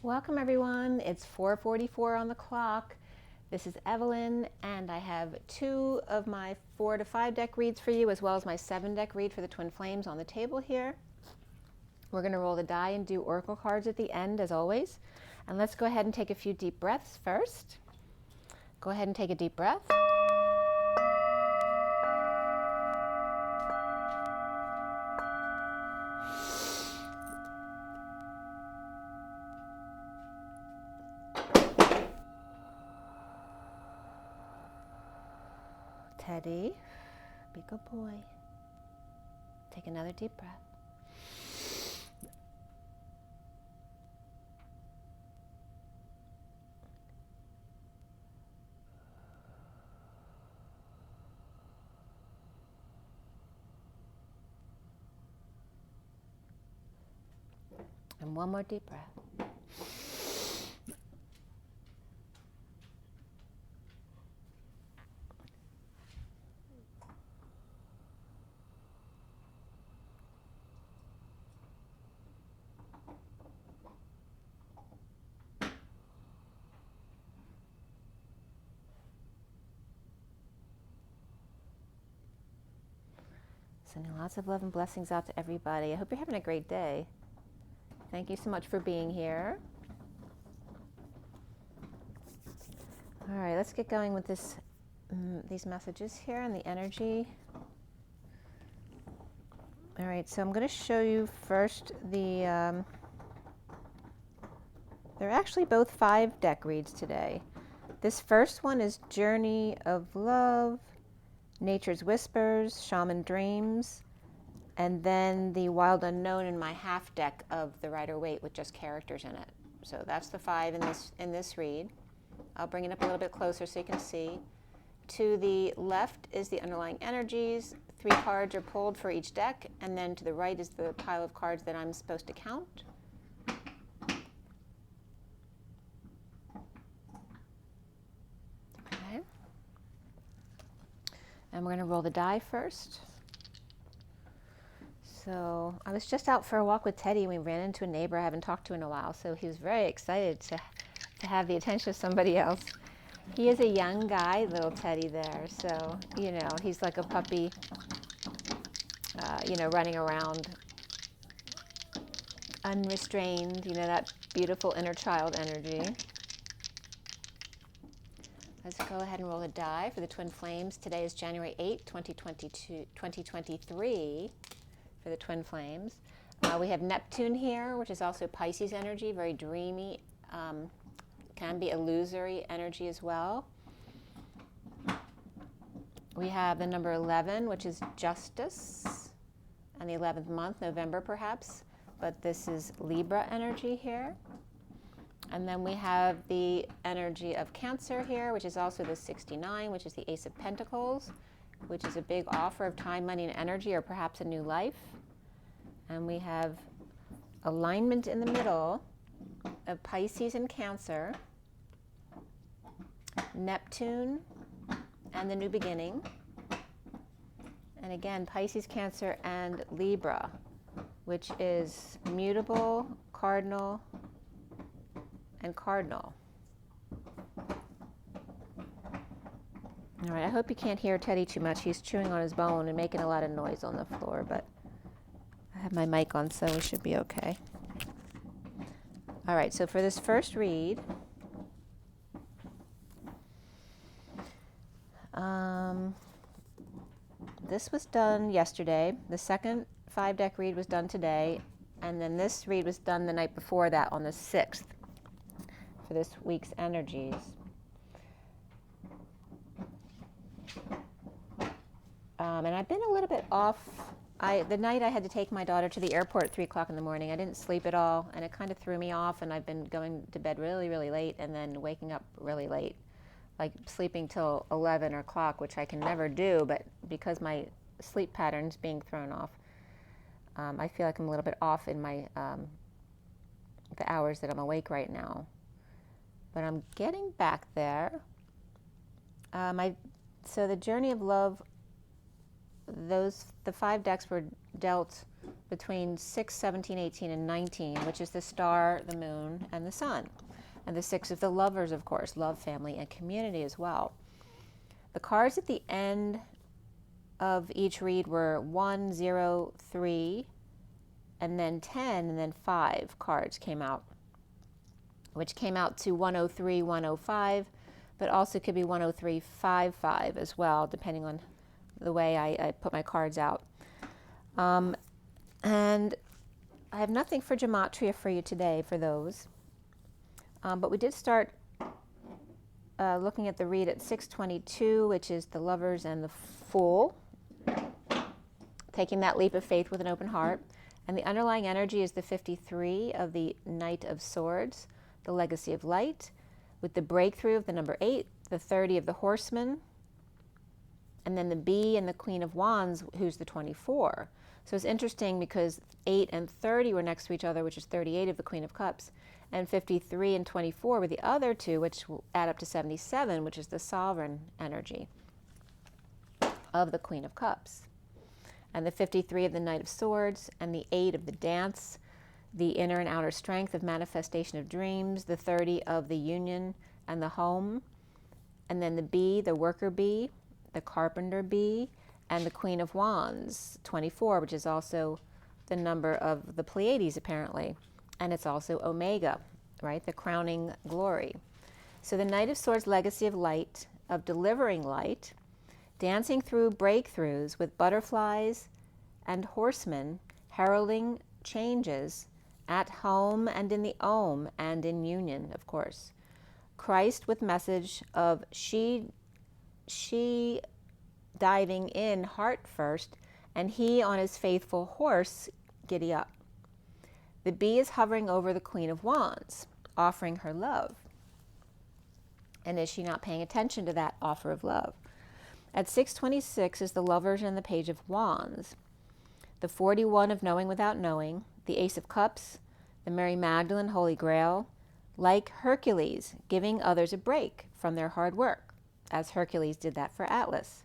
Welcome everyone, it's 4:44 on the clock. This is Evelyn and I have 2 of my 4 to 5 deck reads for you as well as my 7 deck read for the Twin Flames on the table here. We're going to roll the die and do oracle cards at the end as always. And let's go ahead and take a few deep breaths first. Go ahead and take a deep breath. Teddy, be a good boy. Take another deep breath. And one more deep breath. Sending lots of love and blessings out to everybody. I hope you're having a great day. Thank you so much for being here. All right, let's get going with this, these messages here and the energy. All right, so I'm going to show you first the, they're actually both 5 deck reads today. This first one is Journey of Love, Nature's Whispers, Shaman Dreams, and then the Wild Unknown in my half deck of the Rider-Waite with just characters in it. So that's the 5 in this read. I'll bring it up a little bit closer so you can see. To the left is the underlying energies. 3 cards are pulled for each deck, and then to the right is the pile of cards that I'm supposed to count. Okay. And we're going to roll the die first. So I was just out for a walk with Teddy and we ran into a neighbor I haven't talked to in a while, so he was very excited to have the attention of somebody else. He is a young guy, little Teddy there, so, you know, he's like a puppy, you know, running around unrestrained, you know, that beautiful inner child energy. Let's go ahead and roll the die for the Twin Flames. Today is January 8, 2023 for the Twin Flames. We have Neptune here, which is also Pisces energy, very dreamy, can be illusory energy as well. We have the number 11, which is Justice, and the 11th month, November perhaps, but this is Libra energy here. And then we have the energy of Cancer here, which is also the 69, which is the Ace of Pentacles, which is a big offer of time, money, and energy, or perhaps a new life. And we have alignment in the middle of Pisces and Cancer, Neptune, and the new beginning. And again, Pisces, Cancer, and Libra, which is mutable, cardinal, and cardinal. All right, I hope you can't hear Teddy too much. He's chewing on his bone and making a lot of noise on the floor, but I have my mic on, so we should be okay. All right, so for this first read, this was done yesterday. The second 5 deck read was done today, and then this read was done the night before that on the 6th for this week's energies. And I've been a little bit off. The night I had to take my daughter to the airport at 3 o'clock in the morning, I didn't sleep at all, and it kind of threw me off, and I've been going to bed really, really late and then waking up really late, like sleeping till 11 o'clock, which I can never do, but because my sleep pattern's being thrown off, I feel like I'm a little bit off in my the hours that I'm awake right now. But I'm getting back there. So the Journey of Love, the 5 decks were dealt between 6, 17, 18, and 19, which is the star, the moon, and the sun. And the 6 of the lovers, of course, love, family, and community as well. The cards at the end of each read were 1, 0, 3, and then 10, and then 5 cards came out, which came out to 103, 105, but also could be 103, 55 as well, depending on the way I put my cards out. And I have nothing for gematria for you today for those. But we did start looking at the read at 622, which is the lovers and the fool. Taking that leap of faith with an open heart. And the underlying energy is the 53 of the Knight of Swords, the legacy of light, with the breakthrough of the number 8, the 30 of the horseman, and then the bee and the Queen of Wands, who's the 24. So it's interesting because 8 and 30 were next to each other, which is 38 of the Queen of Cups, and 53 and 24 were the other two, which will add up to 77, which is the sovereign energy of the Queen of Cups. And the 53 of the Knight of Swords, and the 8 of the dance, the inner and outer strength of manifestation of dreams, the 30 of the union and the home, and then the bee, the worker bee, the carpenter bee, and the Queen of Wands, 24, which is also the number of the Pleiades, apparently. And it's also Omega, right? The crowning glory. So the Knight of Swords, legacy of light, of delivering light, dancing through breakthroughs with butterflies and horsemen, heralding changes at home and in the Om and in union, of course. Christ with message of she diving in heart first, and he on his faithful horse, giddy up. The bee is hovering over the Queen of Wands, offering her love. And is she not paying attention to that offer of love? At 626 is the lovers and the Page of Wands, the 41 of knowing without knowing, the Ace of Cups, the Mary Magdalene, Holy Grail, like Hercules, giving others a break from their hard work, as Hercules did that for Atlas.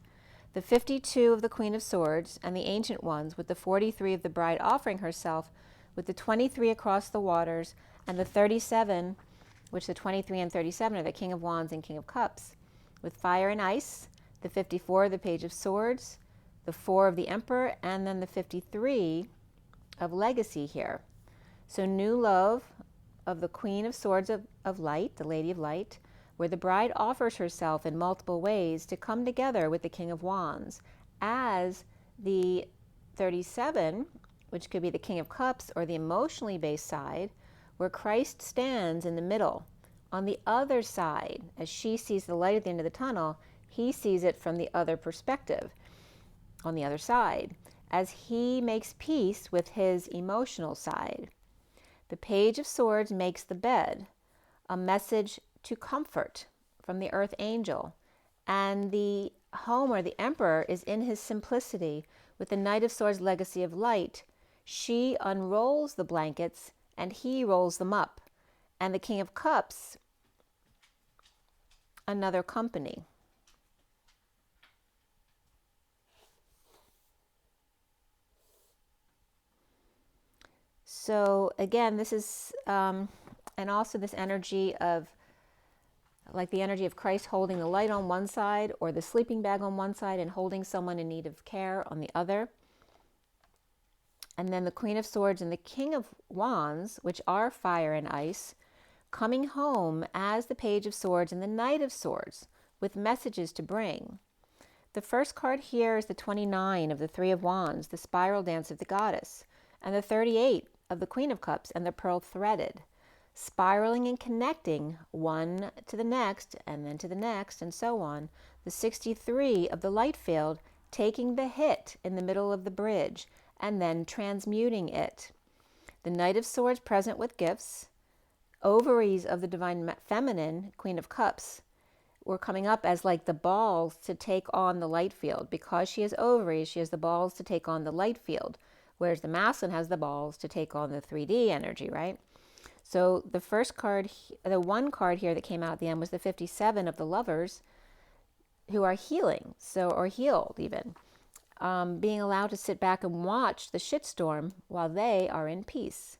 The 52 of the Queen of Swords and the Ancient Ones, with the 43 of the bride offering herself, with the 23 across the waters, and the 37, which the 23 and 37 are the King of Wands and King of Cups, with fire and ice, the 54 of the Page of Swords, the 4 of the Emperor, and then the 53 of legacy here. So new love of the Queen of Swords of Light, the Lady of Light, where the bride offers herself in multiple ways to come together with the King of Wands, as the 37, which could be the King of Cups or the emotionally based side, where Christ stands in the middle. On the other side, as she sees the light at the end of the tunnel, he sees it from the other perspective, on the other side, as he makes peace with his emotional side. The Page of Swords makes the bed, a message to comfort from the earth angel, and the home or the Emperor is in his simplicity with the Knight of Swords, legacy of light. She unrolls the blankets and he rolls them up, and the King of Cups, another company. So again, this is and also this energy of, like the energy of Christ holding the light on one side, or the sleeping bag on one side and holding someone in need of care on the other. And then the Queen of Swords and the King of Wands, which are fire and ice, coming home as the Page of Swords and the Knight of Swords, with messages to bring. The first card here is the 29 of the Three of Wands, the spiral dance of the goddess, and the 38 of the Queen of Cups and the pearl threaded, spiraling and connecting one to the next and then to the next and so on. The 63 of the light field, taking the hit in the middle of the bridge and then transmuting it. The Knight of Swords present with gifts, ovaries of the divine feminine, Queen of Cups, were coming up as like the balls to take on the light field. Because she has ovaries, she has the balls to take on the light field, whereas the masculine has the balls to take on the 3D energy, right? So the first card, the one card here that came out at the end was the 57 of the lovers, who are healing, so, or healed even. being allowed to sit back and watch the shitstorm while they are in peace,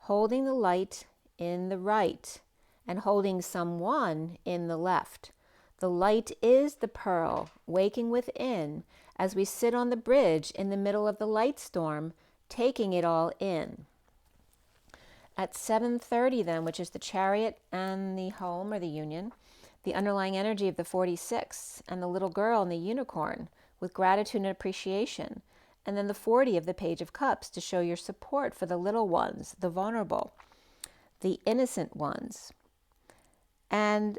holding the light in the right and holding someone in the left. The light is the pearl waking within as we sit on the bridge in the middle of the light storm, taking it all in. At 7:30 then, which is the chariot and the home or the union, the underlying energy of the 46 and the little girl and the unicorn with gratitude and appreciation. And then the 40 of the Page of Cups to show your support for the little ones, the vulnerable, the innocent ones. And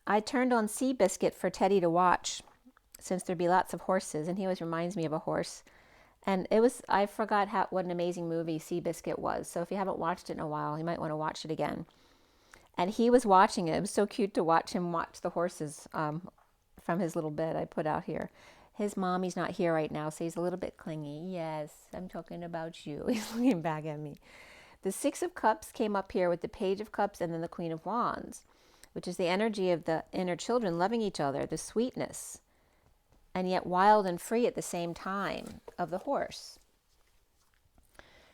I turned on Seabiscuit for Teddy to watch, since there'd be lots of horses, and he always reminds me of a horse. And I forgot what an amazing movie Seabiscuit was. So if you haven't watched it in a while, you might want to watch it again. And he was watching it. It was so cute to watch him watch the horses from his little bed I put out here. His mommy's not here right now, so he's a little bit clingy. Yes, I'm talking about you. He's looking back at me. The 6 of Cups came up here with the Page of Cups and then the Queen of Wands, which is the energy of the inner children loving each other, the sweetness, and yet wild and free at the same time of the horse.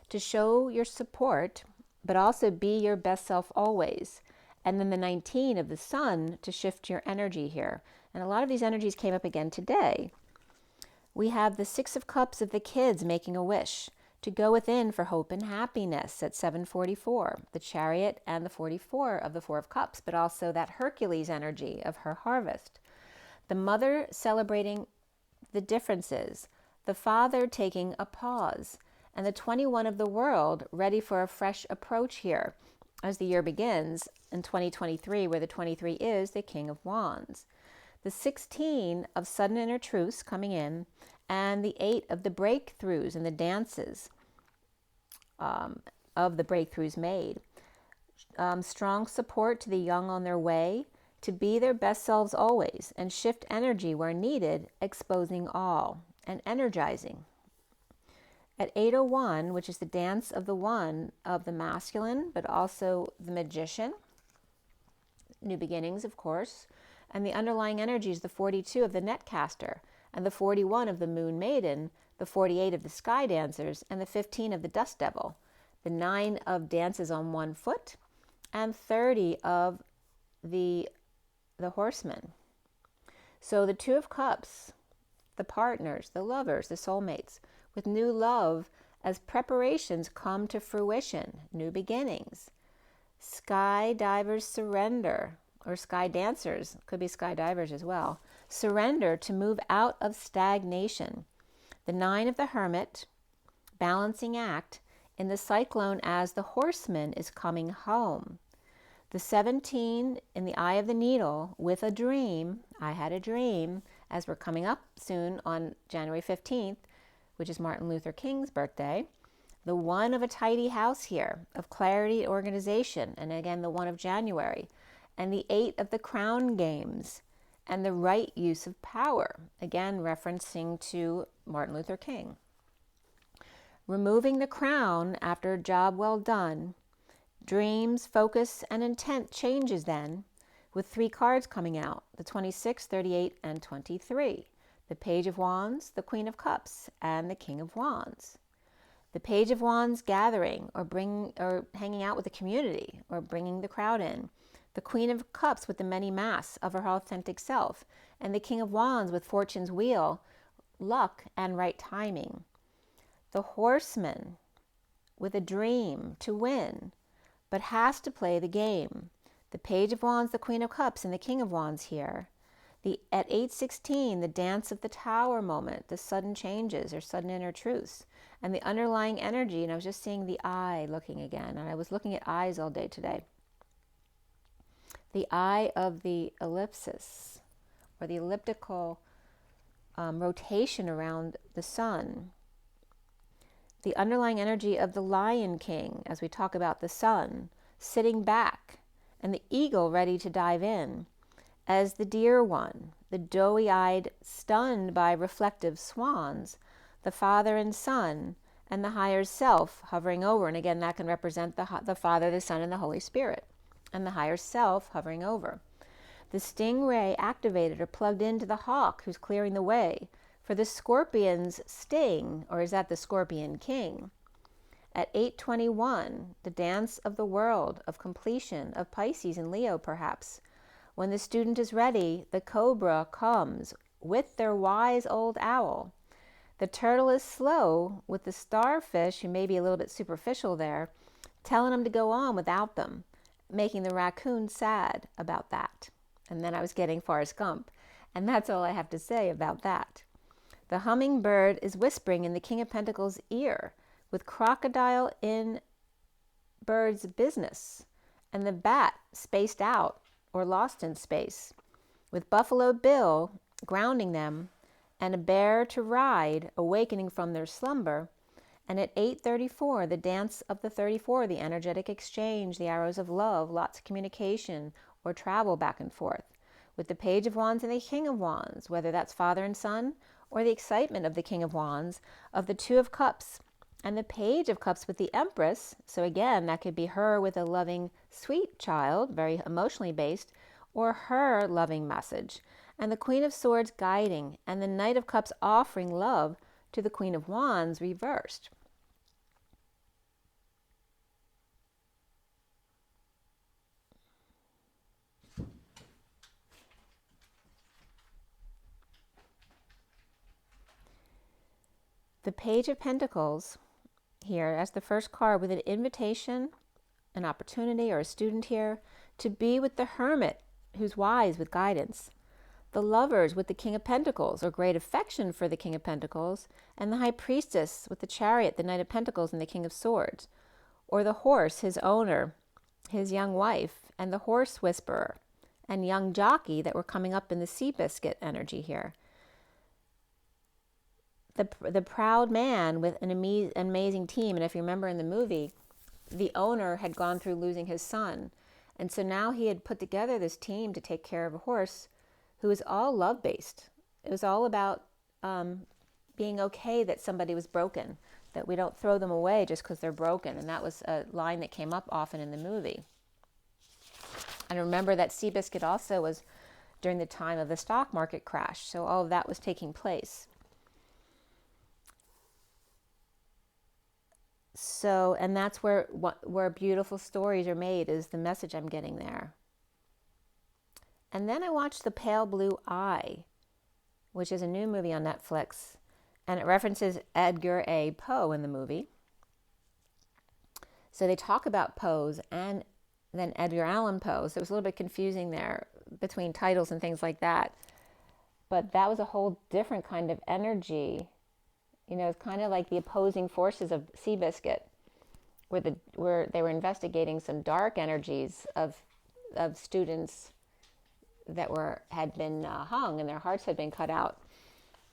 To show your support, but also be your best self always. And then the 19 of the Sun to shift your energy here. And a lot of these energies came up again today. We have the 6 of Cups of the kids making a wish to go within for hope and happiness at 7:44. The chariot and the 44 of the 4 of Cups, but also that Hercules energy of her harvest. The mother celebrating the differences, the father taking a pause, and the 21 of the world ready for a fresh approach here as the year begins in 2023, where the 23 is the King of Wands. The 16 of sudden inner truths coming in, and the 8 of the breakthroughs and the dances of the breakthroughs made. Strong support to the young on their way to be their best selves always and shift energy where needed, exposing all and energizing. At 8:01, which is the dance of the one of the masculine, but also the magician, new beginnings, of course, and the underlying energy is the 42 of the netcaster, and the 41 of the moon maiden, the 48 of the sky dancers, and the 15 of the dust devil, the 9 of dances on one foot, and 30 of the horsemen. So the 2 of Cups, the partners, the lovers, the soulmates, with new love as preparations come to fruition, new beginnings. Skydivers surrender, or sky dancers, could be skydivers as well, surrender to move out of stagnation. The 9 of the Hermit, balancing act in the cyclone as the horseman is coming home. The 17 in the eye of the needle with a dream. I had a dream, as we're coming up soon on January 15th, which is Martin Luther King's birthday. The 1 of a tidy house here, of clarity and organization, and again the 1 of January. And the 8 of the crown games, and the right use of power, again referencing to Martin Luther King. Removing the crown after a job well done. Dreams, focus, and intent changes then, with 3 cards coming out, the 26, 38, and 23. The Page of Wands, the Queen of Cups, and the King of Wands. The Page of Wands gathering or hanging out with the community or bringing the crowd in. The Queen of Cups with the many masks of her authentic self, and the King of Wands with Fortune's wheel, luck, and right timing. The Horseman with a dream to win, but has to play the game. The Page of Wands, the Queen of Cups, and the King of Wands here. At 8:16, the dance of the tower moment, the sudden changes or sudden inner truths, and the underlying energy. And I was just seeing the eye looking again, and I was looking at eyes all day today. The eye of the ellipsis, or the elliptical rotation around the sun. The underlying energy of the Lion King, as we talk about the sun, sitting back, and the eagle ready to dive in, as the dear one, the doughy-eyed, stunned by reflective swans, the father and son, and the higher self hovering over. And again, that can represent the Father, the Son, and the Holy Spirit, and the higher self hovering over. The stingray activated or plugged into the hawk who's clearing the way for For the scorpion's sting, or is that the scorpion king? At 8:21, the dance of the world, of completion, of Pisces and Leo perhaps. When the student is ready, the cobra comes with their wise old owl. The turtle is slow with the starfish, who may be a little bit superficial there, telling them to go on without them, making the raccoon sad about that. And then I was getting Forrest Gump. And that's all I have to say about that. The hummingbird is whispering in the King of Pentacles' ear, with crocodile in bird's business, and the bat spaced out or lost in space, with Buffalo Bill grounding them, and a bear to ride, awakening from their slumber. And at 8:34, the dance of the 34, the energetic exchange, the arrows of love, lots of communication or travel back and forth, with the Page of Wands and the King of Wands, whether that's father and son, or the excitement of the King of Wands, of the Two of Cups, and the Page of Cups with the Empress. So again, that could be her with a loving, sweet child, very emotionally based, or her loving message. And the Queen of Swords guiding, and the Knight of Cups offering love to the Queen of Wands reversed. The Page of Pentacles here as the first card, with an invitation, an opportunity, or a student here to be with the Hermit, who's wise with guidance. The Lovers with the King of Pentacles, or great affection for the King of Pentacles, and the High Priestess with the Chariot, the Knight of Pentacles, and the King of Swords. Or the Horse, his owner, his young wife, and the Horse Whisperer, and young jockey that were coming up in the Seabiscuit energy here. The proud man with an amazing team. And if you remember in the movie, the owner had gone through losing his son. And so now he had put together this team to take care of a horse who was all love-based. It was all about being okay that somebody was broken, that we don't throw them away just because they're broken. And that was a line that came up often in the movie. And remember that Seabiscuit also was during the time of the stock market crash. So all of that was taking place. So, and that's where beautiful stories are made, is the message I'm getting there. And then I watched The Pale Blue Eye, which is a new movie on Netflix, and it references Edgar A. Poe in the movie. So they talk about Poe's and then Edgar Allan Poe. So it was a little bit confusing there between titles and things like that. But that was a whole different kind of energy. You know, it's kind of like the opposing forces of Seabiscuit, where they were investigating some dark energies of students that had been hung and their hearts had been cut out.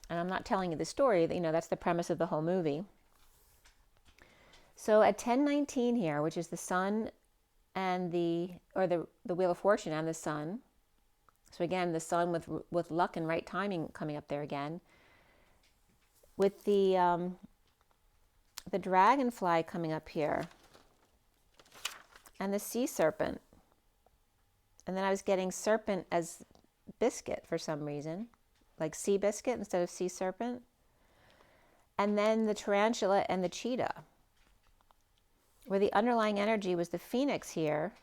And I'm not telling you the story. You know, that's the premise of the whole movie. So at 10:19 here, which is the Sun and the Wheel of Fortune and the Sun. So again, the Sun with luck and right timing coming up there again. With the dragonfly coming up here, and the sea serpent. And then I was getting serpent as biscuit for some reason, like sea biscuit instead of sea serpent. And then the tarantula and the cheetah, where the underlying energy was the phoenix here,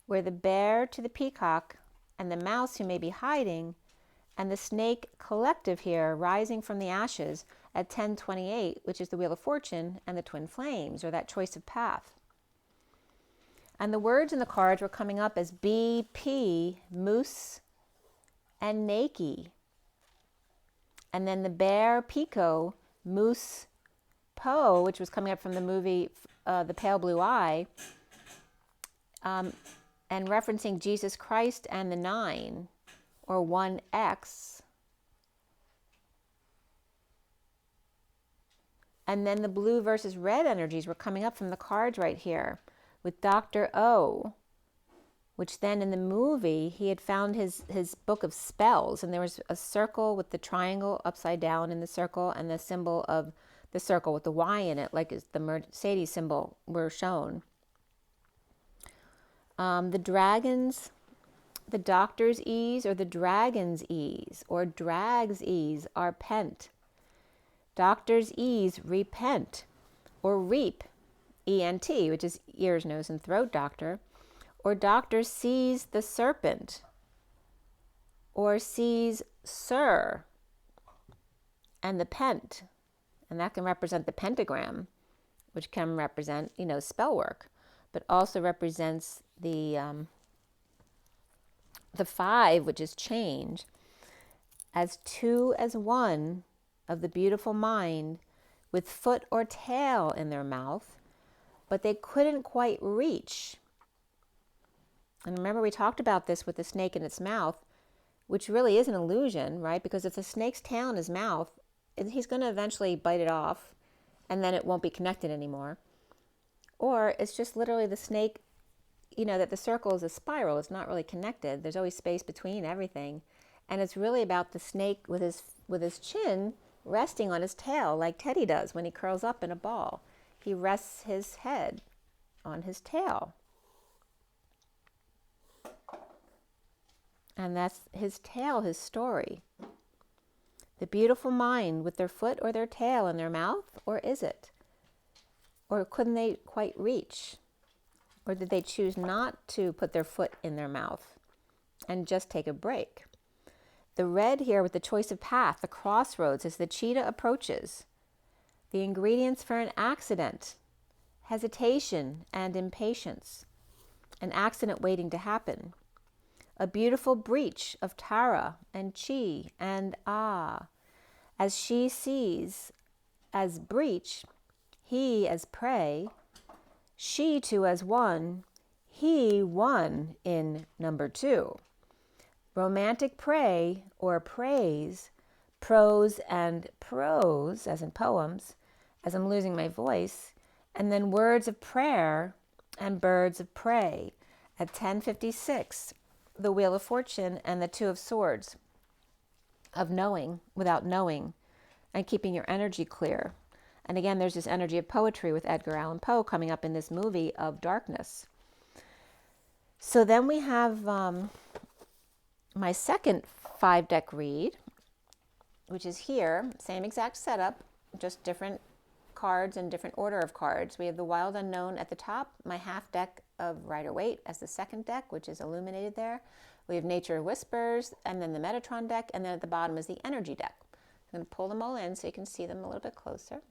where the bear to the peacock and the mouse who may be hiding, and the snake collective here rising from the ashes at 10:28, which is the Wheel of Fortune and the twin flames, or that choice of path. And the words in the cards were coming up as BP, moose, and Nike. And then the bear, Pico, moose, Poe, which was coming up from the movie The Pale Blue Eye, and referencing Jesus Christ and the 9, or 1X. And then the blue versus red energies were coming up from the cards right here with Dr. O, which then in the movie, he had found his book of spells, and there was a circle with the triangle upside down in the circle, and the symbol of the circle with the Y in it, like the Mercedes symbol were shown. The dragons the doctor's ease or the dragon's ease or drag's ease are pent. Doctor's ease, repent, or reap, ENT, which is ears, nose, and throat doctor, or doctor sees the serpent, or sees sir, and the pent, and that can represent the pentagram, which can represent, spell work, but also represents the 5, which is change, as 2 as 1 of the beautiful mind with foot or tail in their mouth, but they couldn't quite reach. And remember, we talked about this with the snake in its mouth, which really is an illusion, right? Because if the snake's tail in his mouth, he's going to eventually bite it off, and then it won't be connected anymore. Or it's just literally the snake, that the circle is a spiral. It's not really connected. There's always space between everything. And it's really about the snake with his chin resting on his tail, like Teddy does when he curls up in a ball. He rests his head on his tail. And that's his tail, his story. The beautiful mind with their foot or their tail in their mouth, or is it? Or couldn't they quite reach? Or did they choose not to put their foot in their mouth and just take a break? The red here with the choice of path, the crossroads, as the cheetah approaches. The ingredients for an accident, hesitation and impatience. An accident waiting to happen. A beautiful breach of Tara and Chi and Ah. As she sees as breach, he as prey, she 2 as 1, he 1 in number 2. Romantic prey or praise, prose and prose, as in poems, as I'm losing my voice, and then words of prayer and birds of prey. At 10:56, the Wheel of Fortune and the 2 of Swords, of knowing without knowing, and keeping your energy clear. And again, there's this energy of poetry with Edgar Allan Poe coming up in this movie of Darkness. So then we have my second 5-deck read, which is here, same exact setup, just different cards and different order of cards. We have the Wild Unknown at the top, my half deck of Rider-Waite as the second deck, which is illuminated there. We have Nature Whispers, and then the Metatron deck, and then at the bottom is the Energy deck. I'm going to pull them all in so you can see them a little bit closer.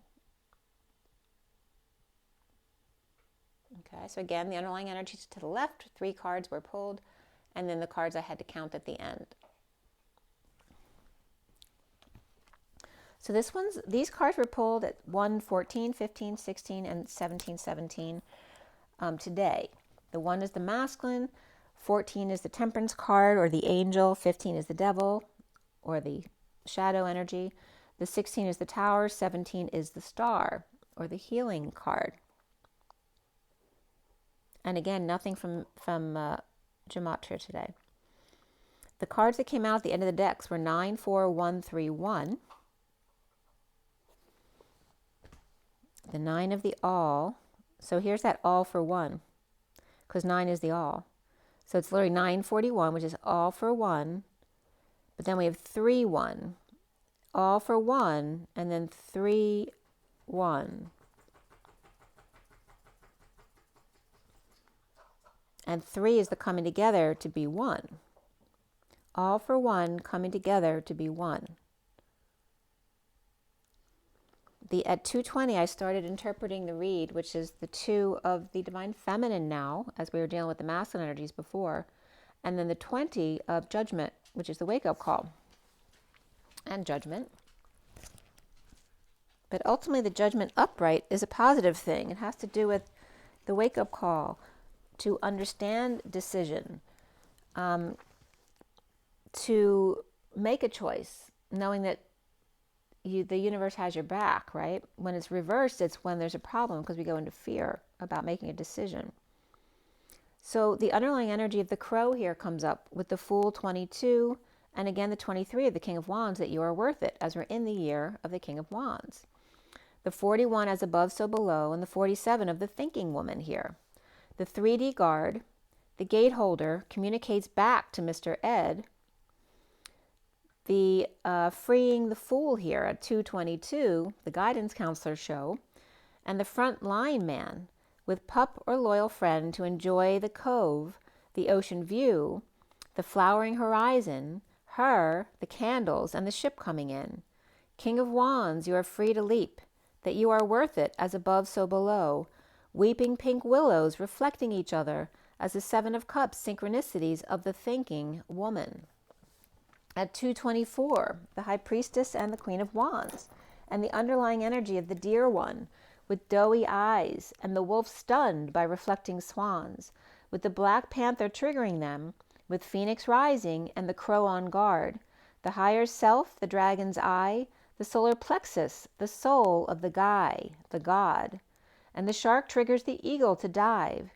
Okay, so again, the underlying energies to the left, 3 cards were pulled, and then the cards I had to count at the end. So these cards were pulled at 1:14, 15, 16, and 17:17 today. The 1 is the masculine, 14 is the temperance card or the angel, 15 is the devil or the shadow energy, the 16 is the tower, 17 is the star or the healing card. And again, nothing from Gematria today. The cards that came out at the end of the decks were 9, 4, 1, 3, 1. The 9 of the all. So here's that all for 1, because 9 is the all. So it's literally 941, which is all for 1. But then we have 3, 1. All for 1, and then 3, 1. And 3 is the coming together to be 1. All for 1 coming together to be 1. At 2:20, I started interpreting the read, which is the 2 of the Divine Feminine now, as we were dealing with the masculine energies before, and then the 20 of Judgment, which is the wake-up call and Judgment. But ultimately, the Judgment upright is a positive thing. It has to do with the wake-up call, to understand decision, to make a choice, knowing that the universe has your back, right? When it's reversed, it's when there's a problem because we go into fear about making a decision. So the underlying energy of the crow here comes up with the Fool 22, and again the 23 of the King of Wands, that you are worth it, as we're in the year of the King of Wands. The 41 as above, so below, and the 47 of the Thinking Woman here. The 3D guard, the gateholder communicates back to Mr. Ed. The freeing the fool here at 2:22, the guidance counselor show, and the front line man with pup or loyal friend to enjoy the cove, the ocean view, the flowering horizon, her, the candles, and the ship coming in. King of Wands, you are free to leap, that you are worth it, as above so below, weeping pink willows reflecting each other as the Seven of Cups synchronicities of the thinking woman. At 2:24, the High Priestess and the Queen of Wands, and the underlying energy of the Dear One, with doughy eyes, and the wolf stunned by reflecting swans, with the Black Panther triggering them, with Phoenix rising and the crow on guard, the higher self, the dragon's eye, the solar plexus, the soul of the guy, the god, and the shark triggers the eagle to dive,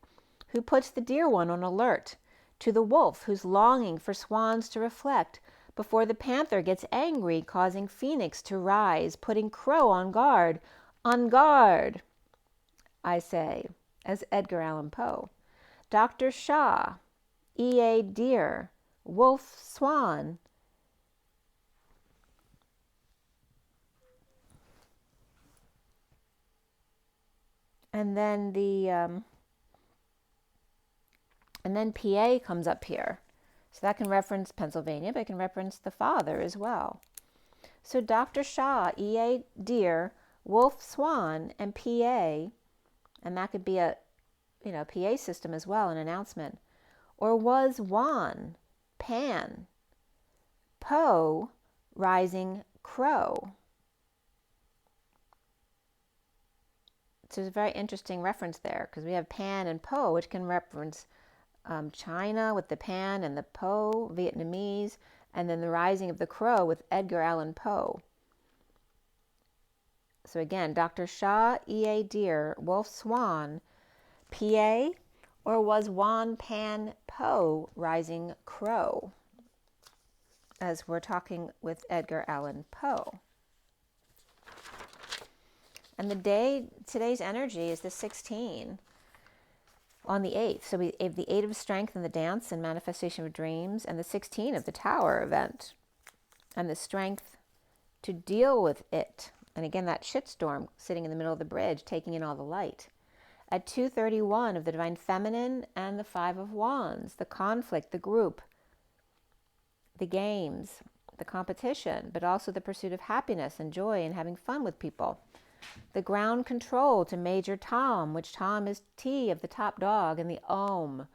who puts the Dear One on alert, to the wolf who's longing for swans to reflect before the panther gets angry, causing Phoenix to rise, putting crow on guard, I say, as Edgar Allan Poe. Dr. Shaw, E.A. Deer, Wolf Swan, and then PA comes up here. So that can reference Pennsylvania, but it can reference the father as well. So Dr. Shaw, E.A. Deer, Wolf Swan, and PA, and that could be a PA system as well, an announcement. Or was Juan, Pan, Poe, rising crow. So there's a very interesting reference there, because we have Pan and Poe, which can reference China with the Pan and the Poe, Vietnamese, and then the rising of the crow with Edgar Allan Poe. So again, Dr. Shaw, E.A. Deer, Wolf Swan, PA, or was Juan Pan Poe rising crow, as we're talking with Edgar Allan Poe. And today's energy is the 16 on the 8th. So we have the 8 of strength in the dance and manifestation of dreams, and the 16 of the tower event, and the strength to deal with it. And again, that shitstorm sitting in the middle of the bridge, taking in all the light. At 2:31 of the divine feminine and the 5 of wands, the conflict, the group, the games, the competition, but also the pursuit of happiness and joy and having fun with people. The ground control to Major Tom, which Tom is T of the top dog, and the Om.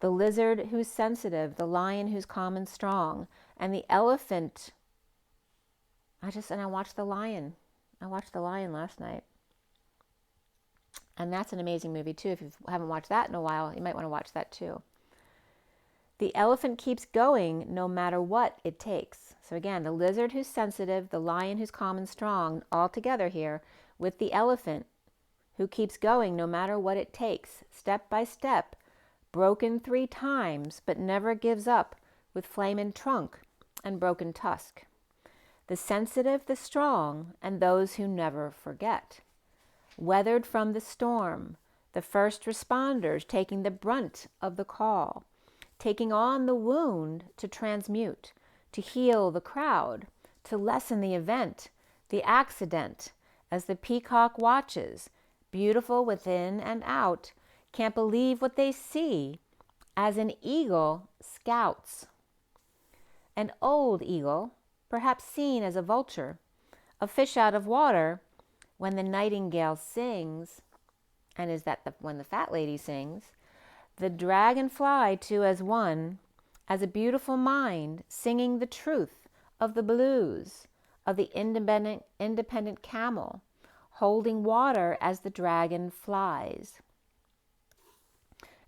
The lizard who's sensitive, the lion who's calm and strong, and the elephant. I watched The Lion. I watched The Lion last night. And that's an amazing movie too. If you haven't watched that in a while, you might want to watch that too. The elephant keeps going no matter what it takes. So again, the lizard who's sensitive, the lion who's calm and strong, all together here with the elephant who keeps going no matter what it takes, step by step, broken 3 times, but never gives up, with flame and trunk and broken tusk. The sensitive, the strong, and those who never forget. Weathered from the storm, the first responders taking the brunt of the call, taking on the wound to transmute, to heal the crowd, to lessen the event, the accident, as the peacock watches, beautiful within and out, can't believe what they see, as an eagle scouts. An old eagle, perhaps seen as a vulture, a fish out of water, when the nightingale sings, and is that when the fat lady sings, the dragonfly too as one, as a beautiful mind singing the truth of the blues, of the independent camel, holding water as the dragon flies.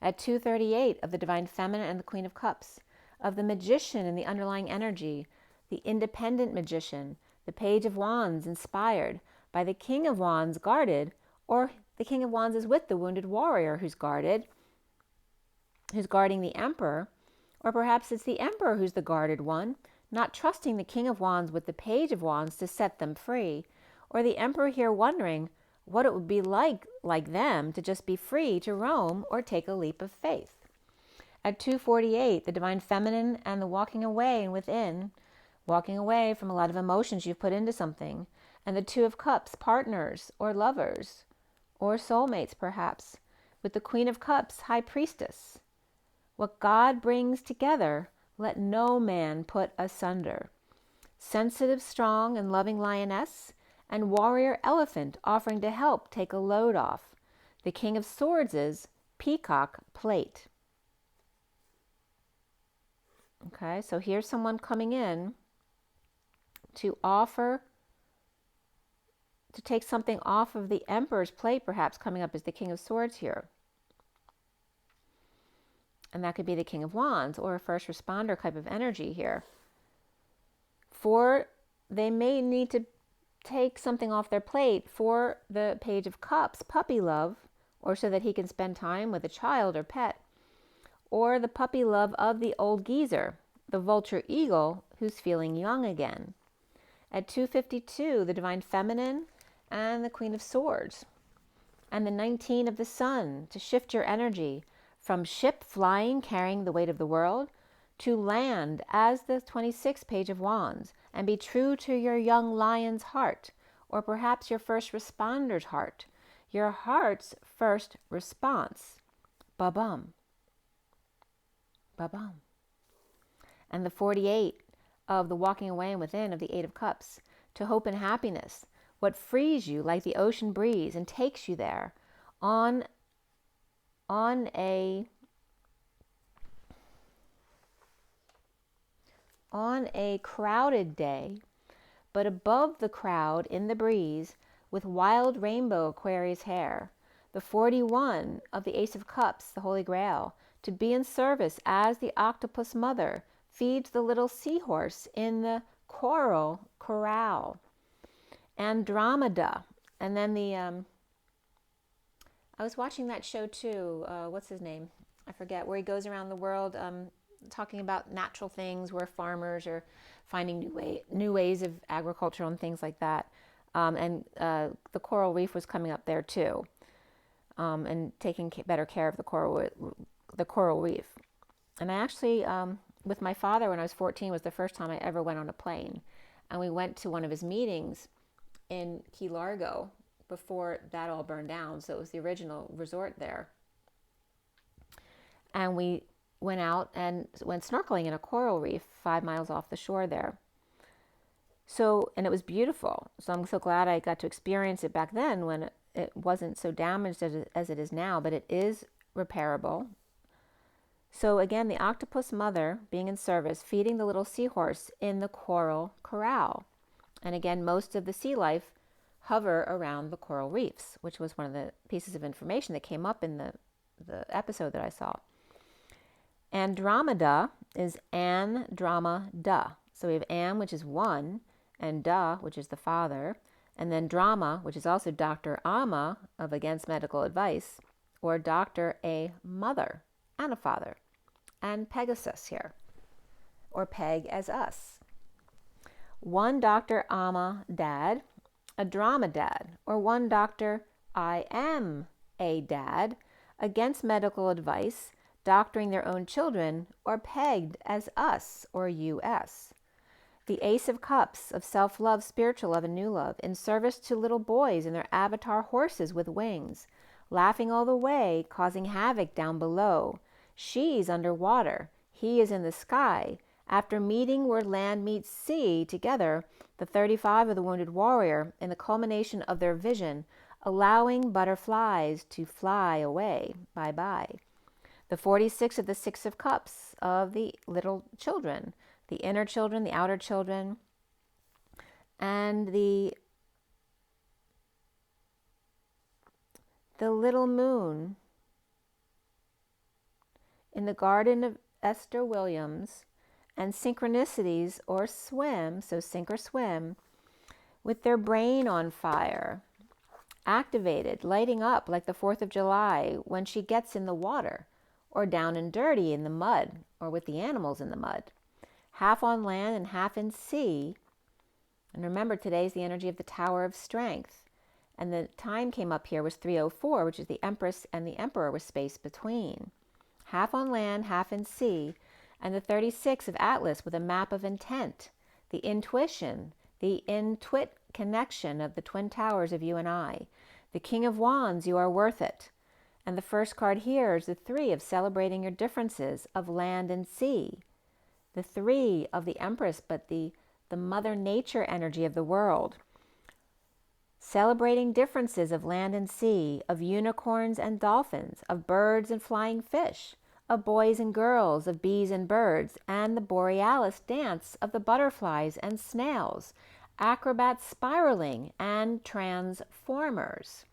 At 2:38 of the divine feminine and the Queen of Cups, of the magician and the underlying energy, the independent magician, the Page of Wands inspired by the King of Wands guarded, or the King of Wands is with the wounded warrior who's guarding the Emperor, or perhaps it's the Emperor who's the guarded one, not trusting the King of Wands with the Page of Wands to set them free, or the Emperor here wondering what it would be like them to just be free to roam or take a leap of faith. At 2:48, the Divine Feminine and the walking away and within, walking away from a lot of emotions you've put into something. And the Two of Cups, partners or lovers or soulmates perhaps, with the Queen of Cups, High Priestess. What God brings together, let no man put asunder. Sensitive, strong, and loving lioness, and warrior elephant offering to help take a load off. The King of Swords is peacock plate. Okay, so here's someone coming in to offer, to take something off of the Emperor's plate, perhaps coming up as the King of Swords here. And that could be the King of Wands or a first responder type of energy here. For they may need to take something off their plate for the Page of Cups, puppy love, or so that he can spend time with a child or pet, or the puppy love of the old geezer, the vulture eagle who's feeling young again. At 2:52, the Divine Feminine and the Queen of Swords. And the 19 of the Sun, to shift your energy from ship flying, carrying the weight of the world, to land as the 26th Page of Wands, and be true to your young lion's heart, or perhaps your first responder's heart, your heart's first response. Ba-bum. Ba-bum. And the 48 of the walking away and within of the Eight of Cups, to hope and happiness, what frees you like the ocean breeze and takes you there on a crowded day, but above the crowd in the breeze with wild rainbow Aquarius hair. The 41 of the Ace of Cups, the Holy Grail, to be in service as the octopus mother feeds the little seahorse in the coral corral. Andromeda. And then the, I was watching that show too, what's his name? I forget, where he goes around the world talking about natural things, where farmers are finding new ways of agriculture and things like that. And the coral reef was coming up there too, and taking better care of the coral reef. And I actually, with my father when I was 14, was the first time I ever went on a plane. And we went to one of his meetings in Key Largo before that all burned down. So it was the original resort there. And we went out and went snorkeling in a coral reef 5 miles off the shore there. So, and it was beautiful. So I'm so glad I got to experience it back then when it wasn't so damaged as it is now, but it is repairable. So again, the octopus mother being in service, feeding the little seahorse in the coral corral. And again, most of the sea life hover around the coral reefs, which was one of the pieces of information that came up in the episode that I saw. Andromeda is Andromeda. So we have An, which is one, and Da, which is the father, and then Drama, which is also Dr. Ama of Against Medical Advice, or Dr. A Mother and a father, and Pegasus here, or Peg as us. One Dr. Ama Dad, a drama dad, or one Dr. I am a dad, against medical advice, doctoring their own children, or pegged as us, or US. The Ace of Cups of self-love, spiritual love, and new love, in service to little boys and their avatar horses with wings, laughing all the way, causing havoc down below. She's underwater, he is in the sky. After meeting where land meets sea together, the 35 of the wounded warrior, in the culmination of their vision, allowing butterflies to fly away. Bye-bye. The 46 of the Six of Cups of the little children, the inner children, the outer children, and the little moon in the garden of Esther Williams, and synchronicities or swim, so sink or swim, with their brain on fire, activated, lighting up like the 4th of July when she gets in the water, or down and dirty in the mud, or with the animals in the mud, half on land and half in sea. And remember, today's the energy of the Tower of Strength. And the time came up here was 3:04, which is the Empress and the Emperor with space between. half on land, half in sea, and the 36 of Atlas with a map of intent, the intuition, the intuit connection of the twin towers of you and I. The King of Wands, you are worth it. And the first card here is the 3 of celebrating your differences of land and sea. The 3 of the Empress, but the Mother Nature energy of the world. Celebrating differences of land and sea, of unicorns and dolphins, of birds and flying fish, of boys and girls, of bees and birds, and the borealis dance of the butterflies and snails, acrobats spiraling, and transformers.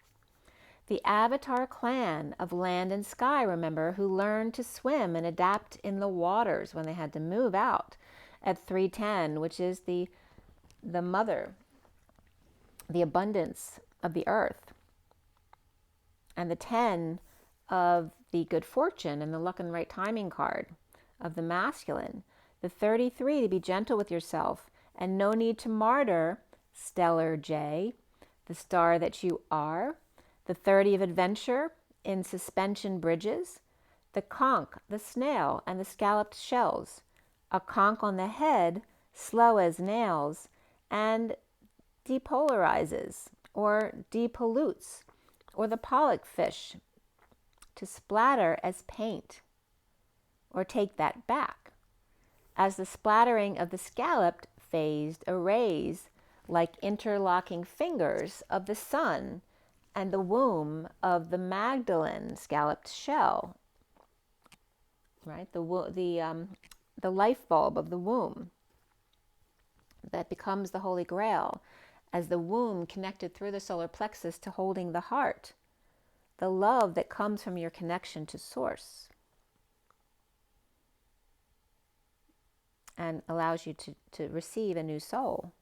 The Avatar clan of land and sky, remember, who learned to swim and adapt in the waters when they had to move out at 310, which is the mother, the abundance of the earth, and the 10 of the good fortune and the luck and right timing card of the masculine. The 33 to be gentle with yourself and no need to martyr, stellar J, the star that you are. The 30 of adventure in suspension bridges. The conch, the snail, and the scalloped shells. A conch on the head, slow as nails, and depolarizes or depollutes, or the pollock fish, to splatter as paint, or take that back, as the splattering of the scalloped phased arrays like interlocking fingers of the sun and the womb of the Magdalene scalloped shell, right? The life bulb of the womb that becomes the Holy Grail, as the womb connected through the solar plexus to holding the heart, the love that comes from your connection to Source, and allows you to receive a new soul.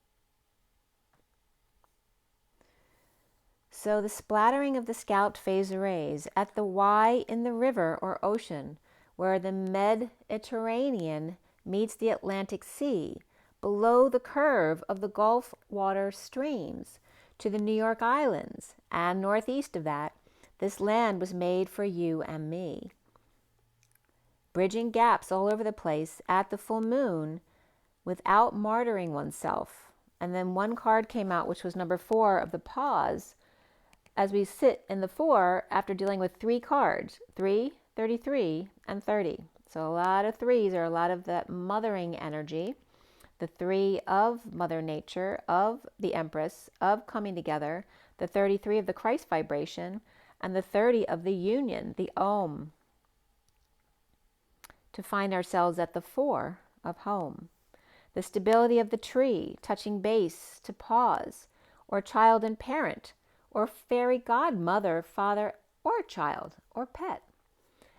So the splattering of the scalloped phase arrays at the Y in the river or ocean, where the Mediterranean meets the Atlantic Sea, below the curve of the Gulf water streams to the New York Islands, and northeast of that, this land was made for you and me. Bridging gaps all over the place at the full moon without martyring oneself. And then one card came out, which was number 4 of the pause, as we sit in the 4 after dealing with 3 cards, 3, 33, and 30. So a lot of 3s are a lot of that mothering energy. The 3 of Mother Nature, of the Empress, of coming together, the 33 of the Christ vibration, and the 30 of the union, the Om, to find ourselves at the 4 of home. The stability of the tree, touching base to pause, or child and parent, or fairy godmother, father, or child, or pet.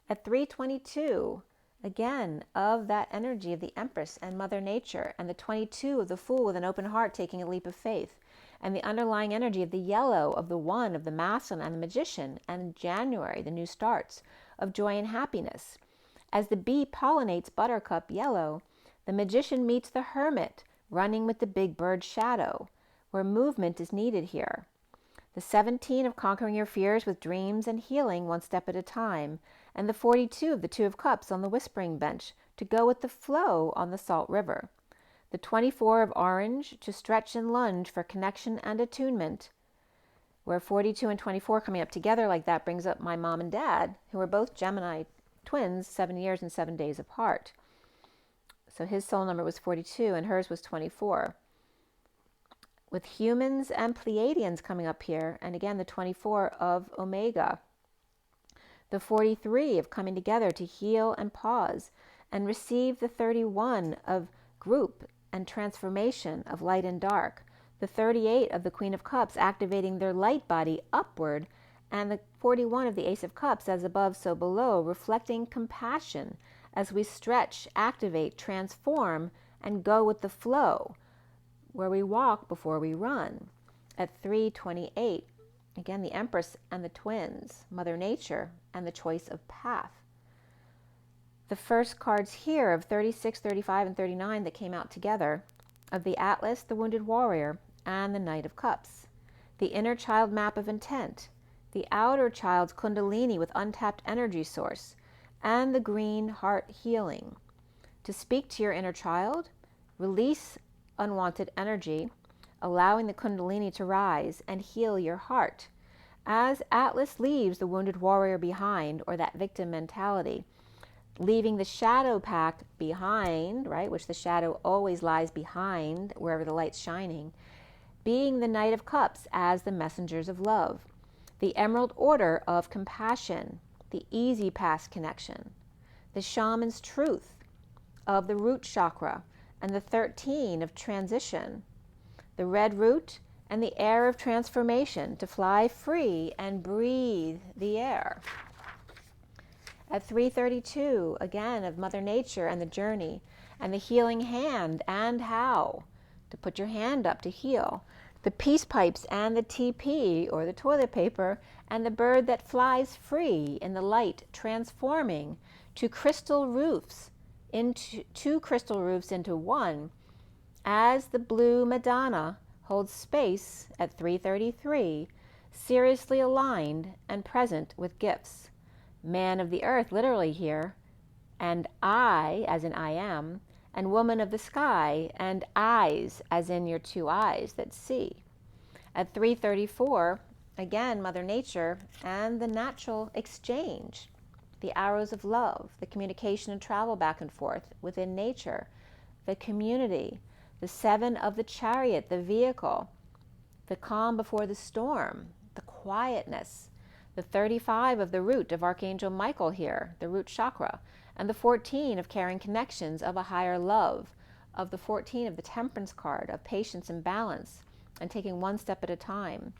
At 322, again, of that energy of the Empress and Mother Nature, and the 22 of the Fool with an open heart taking a leap of faith, and the underlying energy of the yellow of the 1 of the Masculine and the Magician, and January, the new starts, of joy and happiness. As the bee pollinates Buttercup yellow, the Magician meets the Hermit, running with the big bird shadow, where movement is needed here. The 17 of conquering your fears with dreams and healing one step at a time, and the 42 of the 2 of Cups on the whispering bench to go with the flow on the salt river. The 24 of orange to stretch and lunge for connection and attunement, where 42 and 24 coming up together like that brings up my mom and dad, who are both Gemini twins, 7 years and 7 days apart. So his soul number was 42 and hers was 24. With humans and Pleiadians coming up here, and again the 24 of Omega. The 43 of coming together to heal and pause, and receive the 31 of group and transformation of light and dark. The 38 of the Queen of Cups activating their light body upward, and the 41 of the Ace of Cups as above so below, reflecting compassion as we stretch, activate, transform, and go with the flow, where we walk before we run. At 328, again the Empress and the twins, Mother Nature, and the choice of path. The first cards here of 36, 35, and 39 that came out together, of the Atlas, the Wounded Warrior, and the Knight of Cups. The inner child map of intent, the outer child's Kundalini with untapped energy source, and the green heart healing. To speak to your inner child, release unwanted energy, allowing the Kundalini to rise and heal your heart. As Atlas leaves the wounded warrior behind, or that victim mentality, leaving the shadow pact behind, right, which the shadow always lies behind wherever the light's shining, being the Knight of Cups as the messengers of love, the Emerald Order of compassion, the easy pass connection, the shaman's truth of the root chakra, and the 13 of transition, the red root and the air of transformation, to fly free and breathe the air. At 332, again, of Mother Nature and the journey, and the healing hand and how to put your hand up to heal, the peace pipes and the TP, or the toilet paper, and the bird that flies free in the light, transforming two crystal roofs into one, as the blue Madonna holds space at 333, seriously aligned and present with gifts. Man of the earth, literally here, and I, as in I am, and woman of the sky, and eyes, as in your two eyes that see. At 334, again, Mother Nature and the natural exchange, the arrows of love, the communication and travel back and forth within nature, the community, the 7 of the chariot, the vehicle, the calm before the storm, the quietness, the 35 of the root of Archangel Michael here, the root chakra, and the 14 of carrying connections of a higher love, of the 14 of the temperance card, of patience and balance, and taking one step at a time,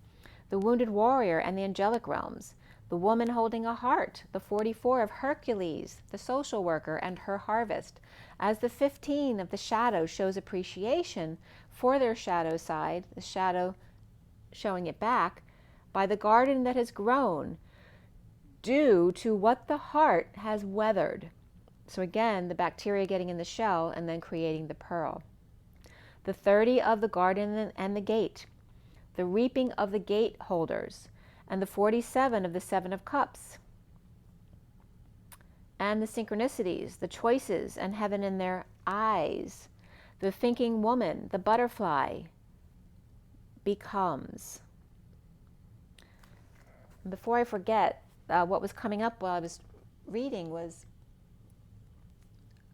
the wounded warrior and the angelic realms, the woman holding a heart, the 44 of Hercules, the social worker and her harvest, as the 15 of the shadow shows appreciation for their shadow side, the shadow showing it back, by the garden that has grown due to what the heart has weathered. So again, the bacteria getting in the shell and then creating the pearl. The 30 of the garden and the gate, the reaping of the gate holders, and the 47 of the 7 of cups, and the synchronicities, the choices, and heaven in their eyes, the thinking woman, the butterfly, becomes. Before I forget, what was coming up while I was reading was,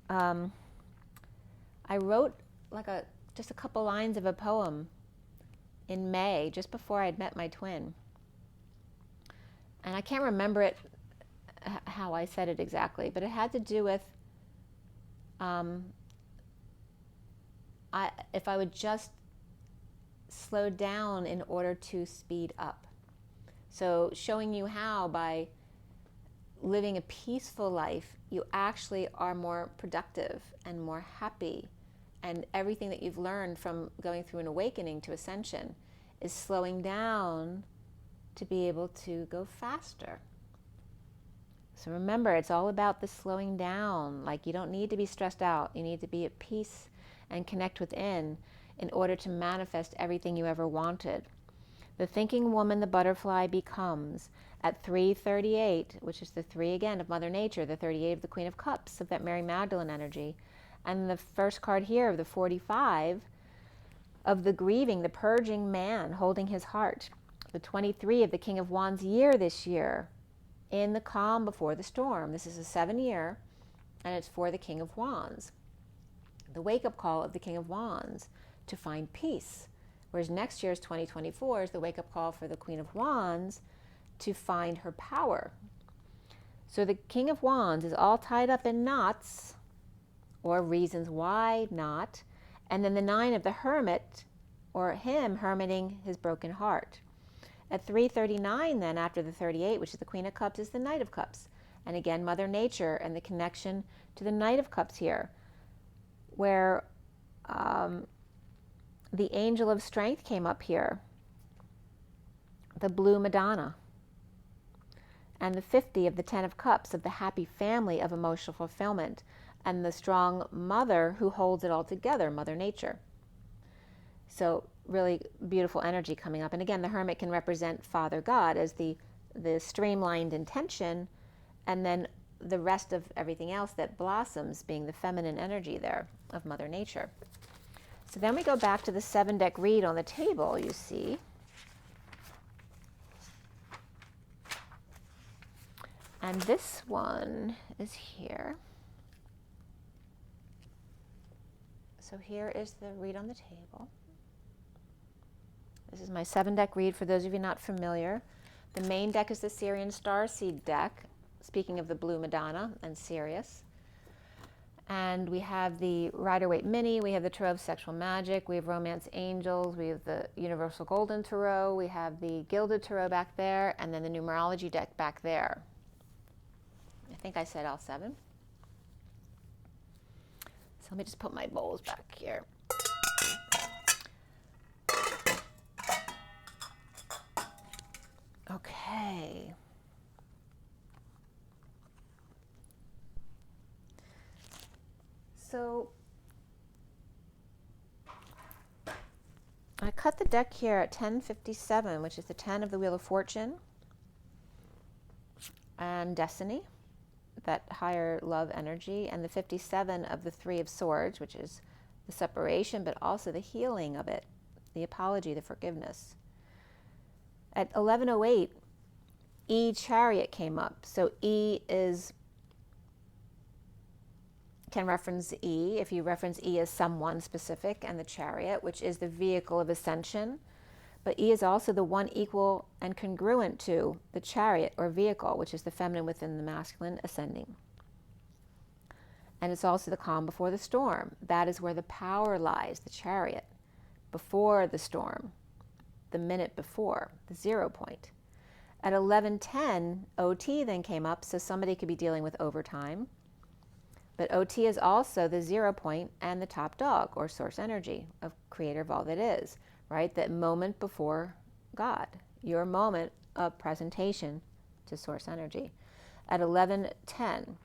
I wrote just a couple lines of a poem in May, just before I'd met my twin. And I can't remember it, how I said it exactly, but it had to do with if I would just slow down in order to speed up. So showing you how, by living a peaceful life, you actually are more productive and more happy. And everything that you've learned from going through an awakening to ascension is slowing down to be able to go faster. So remember, it's all about the slowing down. Like, you don't need to be stressed out. You need to be at peace and connect within in order to manifest everything you ever wanted. The thinking woman, the butterfly, becomes at 338, which is the 3 again of Mother Nature, the 38 of the Queen of Cups, of that Mary Magdalene energy, and the first card here of the 45 of the grieving, the purging man holding his heart, the 23 of the King of Wands year this year, in the calm before the storm. This is a 7 year, and it's for the King of Wands. The wake-up call of the King of Wands to find peace. Whereas next year's 2024 is the wake-up call for the Queen of Wands to find her power. So the King of Wands is all tied up in knots, or reasons why not, and then the 9 of the Hermit, or him hermiting his broken heart. At 339 then, after the 38, which is the Queen of Cups, is the Knight of Cups. And again, Mother Nature and the connection to the Knight of Cups here, where the Angel of Strength came up here, the Blue Madonna, and the 50 of the 10 of Cups, of the happy family of emotional fulfillment, and the strong mother who holds it all together, Mother Nature. So really beautiful energy coming up. And again, the Hermit can represent Father God as the streamlined intention, and then the rest of everything else that blossoms, being the feminine energy there of Mother Nature. So then we go back to the 7-deck read on the table, you see. And this one is here. So here is the read on the table. This is my 7-deck read for those of you not familiar. The main deck is the SIRIAN Starseed deck, speaking of the Blue Madonna and Sirius. And we have the Rider-Waite Mini, we have the Tarot of Sexual Magic, we have Romance Angels, we have the Universal Golden Tarot, we have the Gilded Tarot back there, and then the Numerology deck back there. I think I said all 7. So let me just put my bowls back here. Okay. So I cut the deck here at 1057, which is the 10 of the Wheel of Fortune and Destiny, that higher love energy, and the 57 of the 3 of Swords, which is the separation, but also the healing of it, the apology, the forgiveness. At 1108, E Chariot came up. So E can reference E, if you reference E as someone specific, and the Chariot, which is the vehicle of ascension. But E is also the one equal and congruent to the Chariot or vehicle, which is the feminine within the masculine ascending. And it's also the calm before the storm. That is where the power lies, the Chariot, before the storm, the minute before, the 0 point. At 1110, OT then came up, so somebody could be dealing with overtime. But OT is also the 0 point and the top dog, or source energy of creator of all that is, right? That moment before God, your moment of presentation to source energy. At 1110,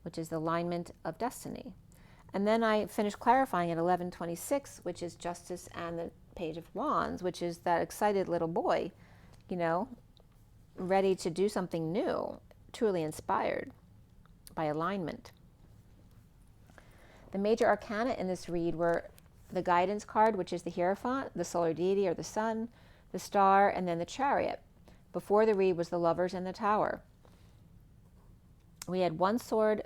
which is the alignment of destiny. And then I finished clarifying at 1126, which is justice and the Page of Wands, which is that excited little boy, you know, ready to do something new, truly inspired by alignment. The major arcana in this read were the guidance card, which is the Hierophant, the solar deity or the sun, the star, and then the Chariot. Before the read was the Lovers and the Tower. We had 1 sword,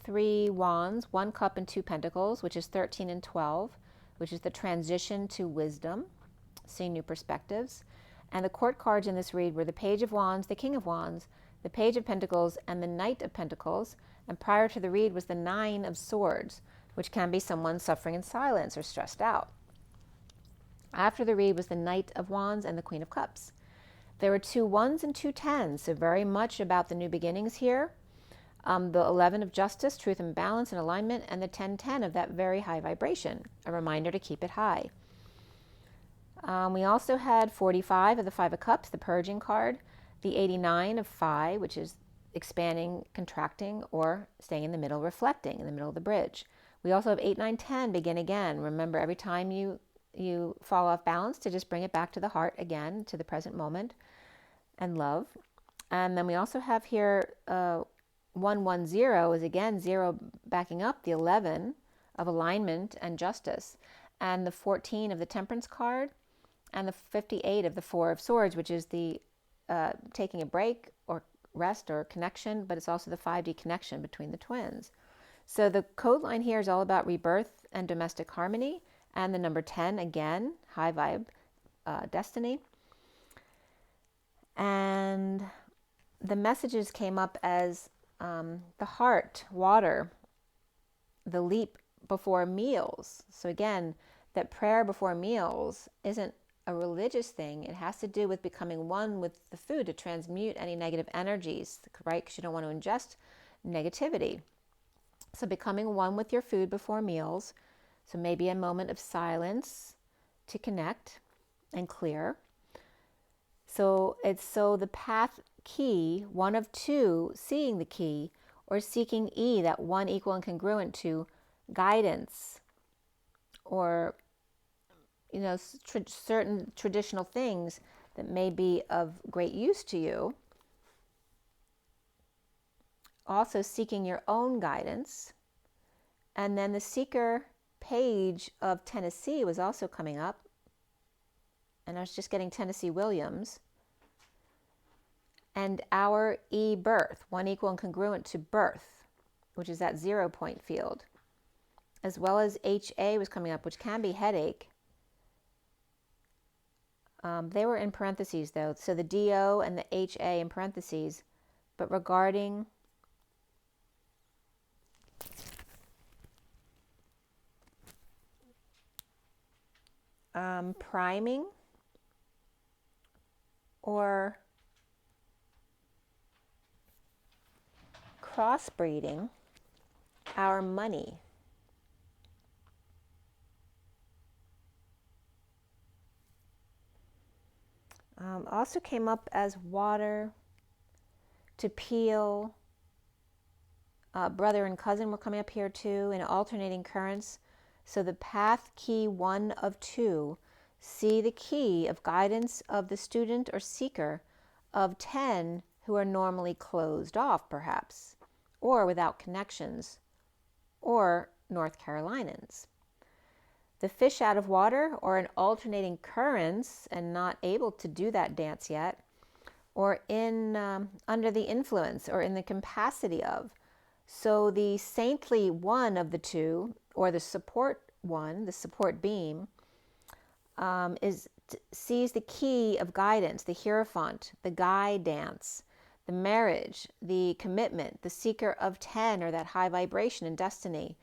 3 wands, 1 cup, and 2 pentacles, which is 13 and 12, which is the transition to wisdom, seeing new perspectives. And the court cards in this read were the Page of Wands, the King of Wands, the Page of Pentacles, and the Knight of Pentacles. And prior to the read was the 9 of Swords, which can be someone suffering in silence or stressed out. After the read was the Knight of Wands and the Queen of Cups. There were 2 1s and 2 10s, so very much about the new beginnings here. The 11 of Justice, Truth and Balance and Alignment, and the 1010 of that very high vibration, a reminder to keep it high. We also had 45 of the 5 of Cups, the Purging card, the 89 of Phi, which is expanding, contracting, or staying in the middle, reflecting in the middle of the bridge. We also have 8, 9, 10, begin again. Remember, every time you fall off balance, to just bring it back to the heart again, to the present moment, and love. And then we also have here 110 is again 0 backing up the 11 of alignment and justice, and the 14 of the Temperance card, and the 58 of the 4 of Swords, which is the taking a break or rest or connection, but it's also the 5D connection between the twins. So the code line here is all about rebirth and domestic harmony, and the number 10, again, high vibe, destiny. And the messages came up as the heart, water, the leap before meals. So again, that prayer before meals isn't a religious thing. It has to do with becoming one with the food to transmute any negative energies, right? Because you don't want to ingest negativity. So becoming one with your food before meals. So maybe a moment of silence to connect and clear. So it's the path key, one of 2, seeing the key, or seeking E, that one equal and congruent to guidance, or certain traditional things that may be of great use to you, also seeking your own guidance. And then the Seeker page of Tennessee was also coming up. And I was just getting Tennessee Williams. And our E-birth, 1 equal and congruent to birth, which is that 0 point field. As well as HA was coming up, which can be headache. They were in parentheses though, so the DO and the HA in parentheses, but regarding priming or crossbreeding our money. Also came up as water, to peel, brother and cousin were coming up here too, in alternating currents. So the path key 1 of 2, see the key of guidance of the student or seeker of 10 who are normally closed off perhaps, or without connections, or North Carolinians. The fish out of water, or in alternating currents and not able to do that dance yet, or in under the influence or in the capacity of. So the saintly one of the two, or the support one, the support beam, sees the key of guidance, the Hierophant, the guide dance, the marriage, the commitment, the seeker of 10, or that high vibration and destiny,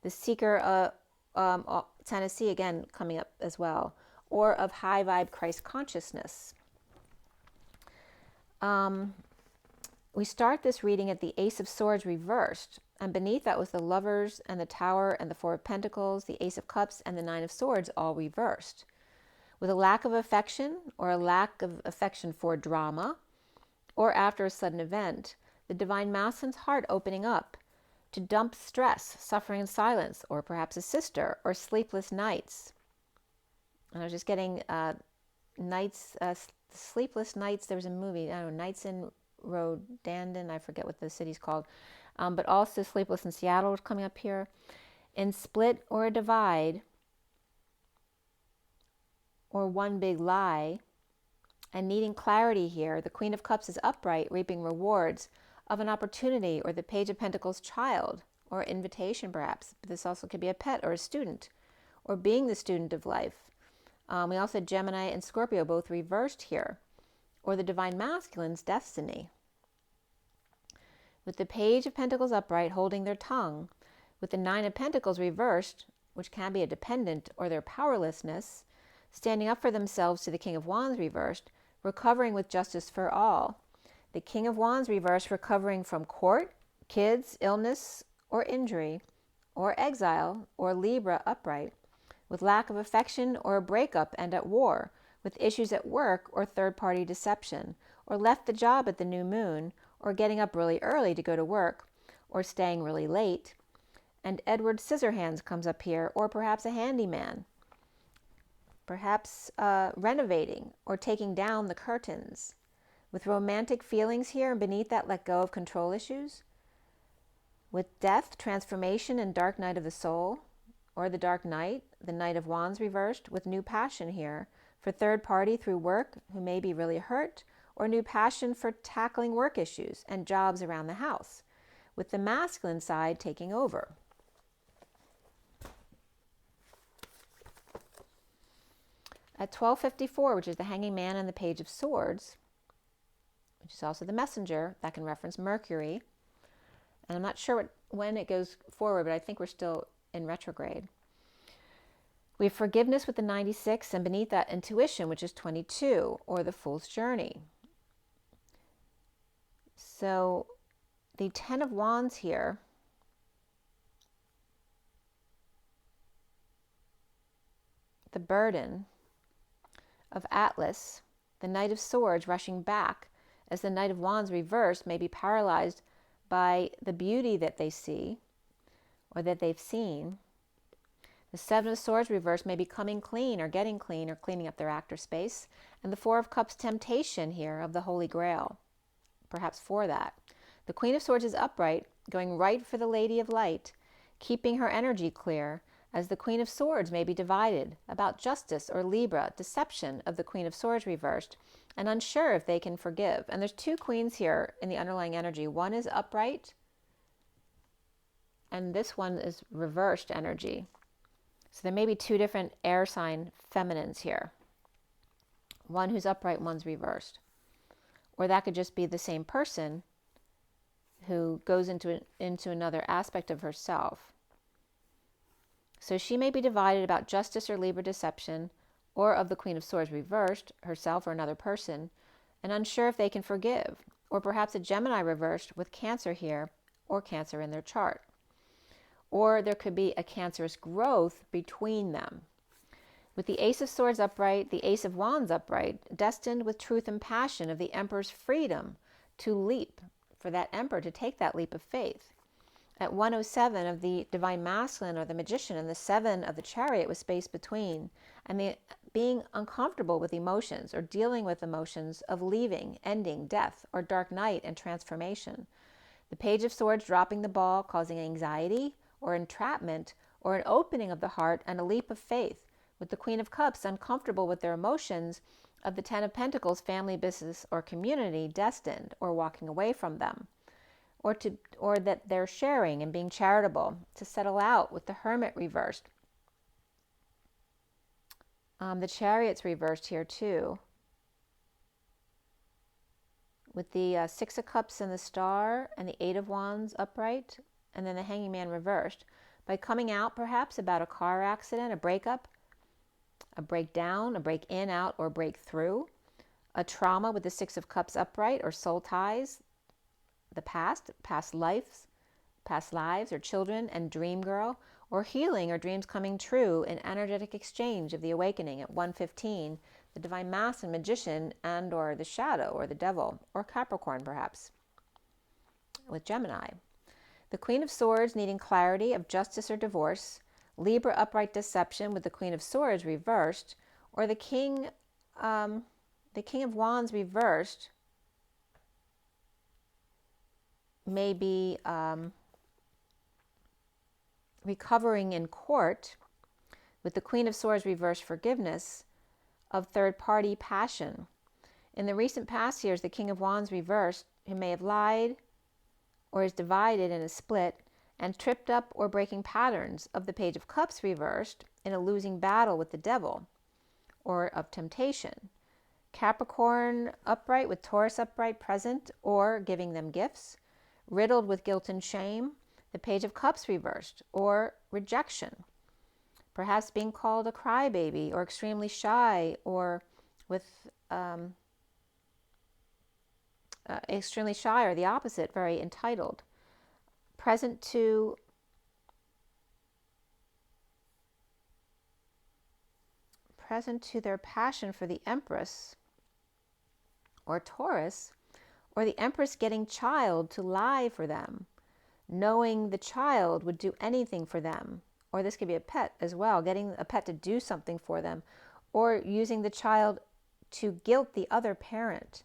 the seeker of Tennessee again coming up as well, or of high vibe Christ consciousness. We start this reading at the Ace of Swords reversed, and beneath that was the Lovers and the Tower and the Four of Pentacles, the Ace of Cups and the Nine of Swords, all reversed. With a lack of affection, or a lack of affection for drama, or after a sudden event, the Divine Masculine's heart opening up to dump stress, suffering in silence, or perhaps a sister, or sleepless nights. And I was just getting sleepless nights. There was a movie, I don't know, Nights in Rodandon, I forget what the city's called, but also Sleepless in Seattle was coming up here. In split or a divide, or one big lie, and needing clarity here, the Queen of Cups is upright, reaping rewards of an opportunity, or the Page of Pentacles child, or invitation perhaps. But this also could be a pet or a student, or being the student of life. We also had Gemini and Scorpio both reversed here, or the Divine Masculine's destiny. With the Page of Pentacles upright, holding their tongue, with the Nine of Pentacles reversed, which can be a dependent or their powerlessness, standing up for themselves to the King of Wands reversed, recovering with justice for all. The King of Wands reversed, recovering from court, kids, illness, or injury, or exile, or Libra upright, with lack of affection or a breakup and at war, with issues at work or third-party deception, or left the job at the new moon, or getting up really early to go to work, or staying really late. And Edward Scissorhands comes up here, or perhaps a handyman, perhaps renovating or taking down the curtains. With romantic feelings here, and beneath that, let go of control issues. With death, transformation, and dark night of the soul, or the dark night, the Knight of Wands reversed, with new passion here for third party through work who may be really hurt, or new passion for tackling work issues and jobs around the house, with the masculine side taking over. At 12:54, which is the Hanging Man and the Page of Swords, which is also the Messenger, that can reference Mercury. And I'm not sure when it goes forward, but I think we're still in retrograde. We have forgiveness with the 96, and beneath that, intuition, which is 22, or the Fool's Journey. So the 10 of Wands here, the burden of Atlas, the Knight of Swords rushing back, as the Knight of Wands reversed may be paralyzed by the beauty that they see or that they've seen. The Seven of Swords reversed may be coming clean or getting clean or cleaning up their actor space. And the Four of Cups temptation here of the Holy Grail, perhaps for that. The Queen of Swords is upright, going right for the Lady of Light, keeping her energy clear, as the Queen of Swords may be divided about justice or Libra, deception of the Queen of Swords reversed, and unsure if they can forgive. And there's two queens here in the underlying energy. One is upright, and this one is reversed energy. So there may be two different air sign feminines here. One who's upright, one's reversed. Or that could just be the same person who goes into another aspect of herself. So she may be divided about justice or Libra deception, or of the Queen of Swords reversed, herself or another person, and unsure if they can forgive. Or perhaps a Gemini reversed with Cancer here, or Cancer in their chart. Or there could be a cancerous growth between them. With the Ace of Swords upright, the Ace of Wands upright, destined with truth and passion of the Emperor's freedom to leap, for that Emperor to take that leap of faith. At 107 of the Divine Masculine or the Magician, and the 7 of the Chariot with space between, and the being uncomfortable with emotions or dealing with emotions of leaving, ending, death, or dark night and transformation. The Page of Swords dropping the ball, causing anxiety or entrapment, or an opening of the heart and a leap of faith, with the Queen of Cups uncomfortable with their emotions of the 10 of Pentacles, family, business, or community, destined or walking away from them, or that they're sharing and being charitable, to settle out with the Hermit reversed. The Chariot's reversed here too, with the 6 of Cups and the Star, and the 8 of Wands upright, and then the Hanging Man reversed, by coming out perhaps about a car accident, a breakup, a breakdown, a break in, out, or breakthrough, a trauma with the 6 of Cups upright, or soul ties, the past lives, or children, and dream girl, or healing or dreams coming true in energetic exchange of the awakening at 115, the Divine Masculine, Magician, and or the Shadow, or the Devil, or Capricorn perhaps, with Gemini. The Queen of Swords needing clarity of justice or divorce, Libra upright deception with the Queen of Swords reversed, or the King of Wands reversed may be recovering in court, with the Queen of Swords reversed forgiveness of third-party passion. In the recent past years, the King of Wands reversed, who may have lied or is divided and is split, and tripped up or breaking patterns of the Page of Cups reversed in a losing battle with the devil, or of temptation. Capricorn upright with Taurus upright present, or giving them gifts, riddled with guilt and shame, the Page of Cups reversed, or rejection. Perhaps being called a crybaby, or extremely shy, or with extremely shy, or the opposite, very entitled. Present to their passion for the Empress, or Taurus, or the Empress getting child to lie for them, knowing the child would do anything for them. Or this could be a pet as well, getting a pet to do something for them, or using the child to guilt the other parent,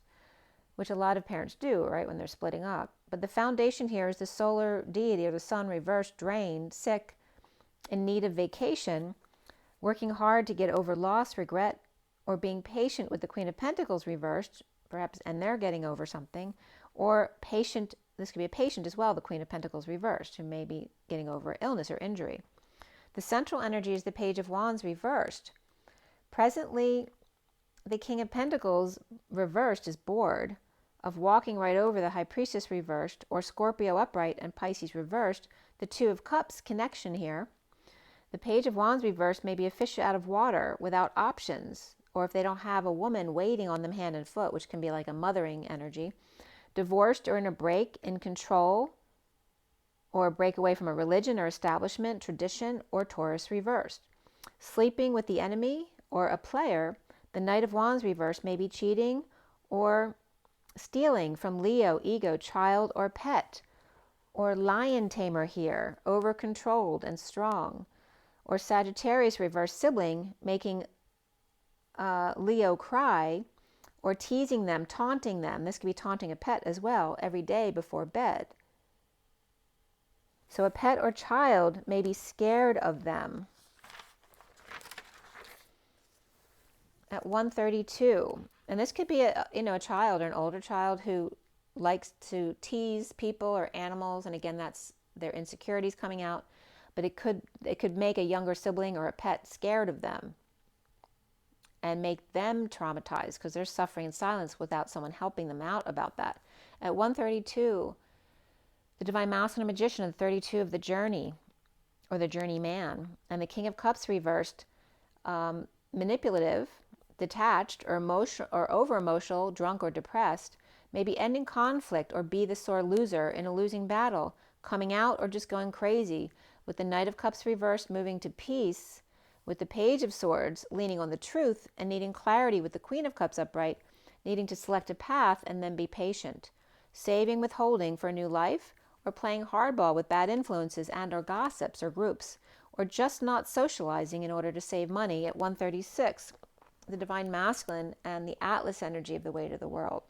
which a lot of parents do, right, when they're splitting up. But the foundation here is the solar deity, or the sun reversed, drained, sick, in need of vacation, working hard to get over loss, regret, or being patient with the Queen of Pentacles reversed, perhaps, and they're getting over something, or patient, this could be a patient as well, the Queen of Pentacles reversed, who may be getting over illness or injury. The central energy is the Page of Wands reversed. Presently, the King of Pentacles reversed is bored of walking right over the High Priestess reversed, or Scorpio upright and Pisces reversed, the Two of Cups connection here. The Page of Wands reversed may be a fish out of water without options, or if they don't have a woman waiting on them hand and foot, which can be like a mothering energy. Divorced or in a break, in control, or a break away from a religion or establishment, tradition, or Taurus reversed. Sleeping with the enemy or a player, the Knight of Wands reversed may be cheating or stealing from Leo, ego, child, or pet, or lion tamer here, over-controlled and strong, or Sagittarius reversed sibling, making Leo cry, or teasing them, taunting them. This could be taunting a pet as well every day before bed. So a pet or child may be scared of them. At 132, and this could be a child or an older child who likes to tease people or animals, and again, that's their insecurities coming out. But it could make a younger sibling or a pet scared of them and make them traumatized because they're suffering in silence without someone helping them out about that. At 132, the Divine Masculine Magician and 32 of the Journey, or the Journeyman, and the King of Cups reversed, manipulative, detached, or emotional, or over-emotional, drunk or depressed, may be ending conflict or be the sore loser in a losing battle, coming out or just going crazy, with the Knight of Cups reversed moving to peace, with the Page of Swords leaning on the truth and needing clarity, with the Queen of Cups upright, needing to select a path and then be patient, saving, withholding for a new life, or playing hardball with bad influences and or gossips or groups, or just not socializing in order to save money. At 136, the Divine Masculine and the Atlas energy of the weight of the world.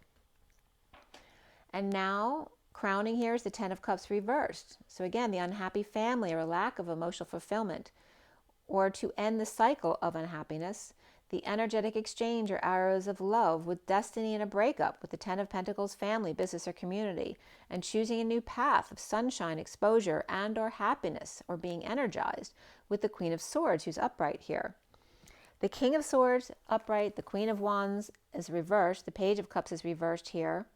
And now, crowning here is the Ten of Cups reversed. So again, the unhappy family or a lack of emotional fulfillment, or to end the cycle of unhappiness, the energetic exchange or arrows of love with destiny and a breakup with the Ten of Pentacles, family, business, or community, and choosing a new path of sunshine, exposure, and or happiness, or being energized with the Queen of Swords, who's upright here. The King of Swords upright, the Queen of Wands is reversed, the Page of Cups is reversed here.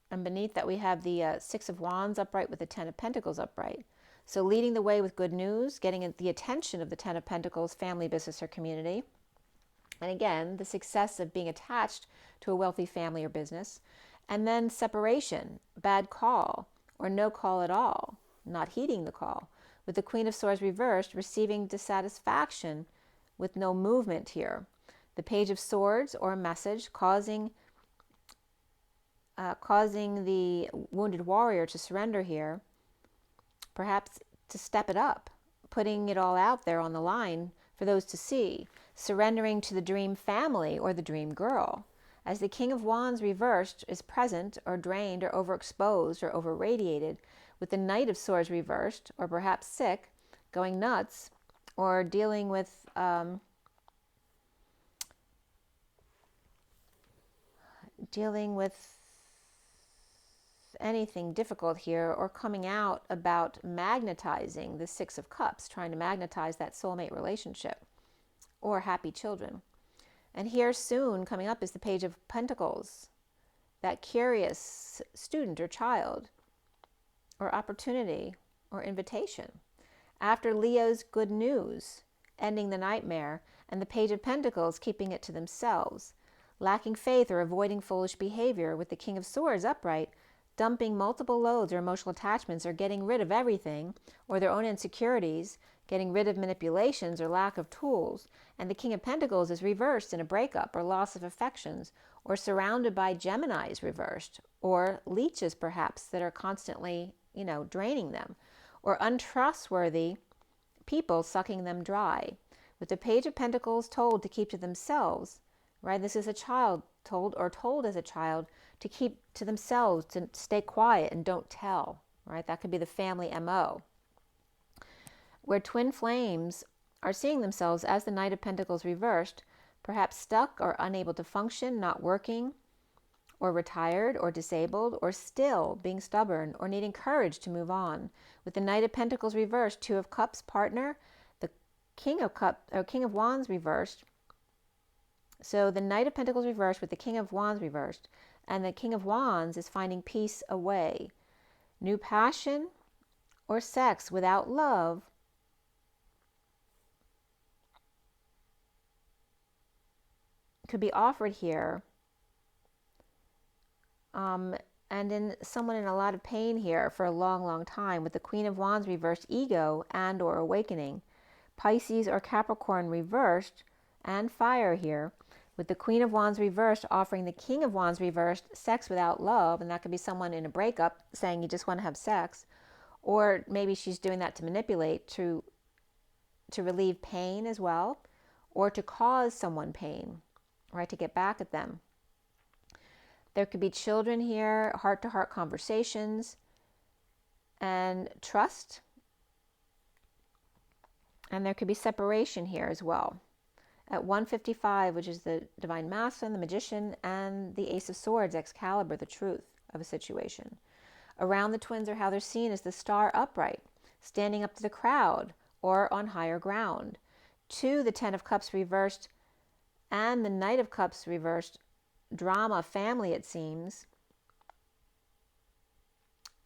And beneath that we have the Six of Wands upright with the Ten of Pentacles upright. So leading the way with good news, getting the attention of the Ten of Pentacles, family, business, or community. And again, the success of being attached to a wealthy family or business. And then separation, bad call, or no call at all, not heeding the call. With the Queen of Swords reversed, receiving dissatisfaction with no movement here. The Page of Swords, or a message, causing the wounded warrior to surrender here, perhaps to step it up, putting it all out there on the line for those to see, surrendering to the dream family or the dream girl. As the King of Wands reversed is present or drained or overexposed or over-radiated, with the Knight of Swords reversed, or perhaps sick, going nuts, or dealing with anything difficult here, or coming out about magnetizing the Six of Cups, trying to magnetize that soulmate relationship or happy children. And here soon coming up is the Page of Pentacles, that curious student or child or opportunity or invitation. After Leo's good news, ending the nightmare, and the Page of Pentacles keeping it to themselves, lacking faith or avoiding foolish behavior, with the King of Swords upright, dumping multiple loads or emotional attachments, or getting rid of everything, or their own insecurities, getting rid of manipulations or lack of tools. And the King of Pentacles is reversed in a breakup or loss of affections, or surrounded by Geminis reversed, or leeches perhaps that are constantly, draining them, or untrustworthy people sucking them dry. With the Page of Pentacles told to keep to themselves, right? This is a child told as a child to keep to themselves, to stay quiet and don't tell, right? That could be the family MO. Where twin flames are seeing themselves as the Knight of Pentacles reversed, perhaps stuck or unable to function, not working, or retired, or disabled, or still being stubborn, or needing courage to move on. With the Knight of Pentacles reversed, Two of Cups partner, the King of Wands reversed. So the Knight of Pentacles reversed with the King of Wands reversed, and the King of Wands is finding peace away. New passion or sex without love could be offered here, and in someone in a lot of pain here for a long, long time, with the Queen of Wands reversed, ego and or awakening. Pisces or Capricorn reversed, and fire here, with the Queen of Wands reversed offering the King of Wands reversed sex without love, and that could be someone in a breakup saying you just want to have sex, or maybe she's doing that to manipulate, to relieve pain as well, or to cause someone pain, right, to get back at them. There could be children here, heart-to-heart conversations, and trust. And there could be separation here as well. At 155, which is the Divine Masculine, the Magician, and the Ace of Swords, Excalibur, the truth of a situation. Around the twins are how they're seen as the star upright, standing up to the crowd or on higher ground. 2, the Ten of Cups reversed, and the Knight of Cups reversed. Drama, family, it seems,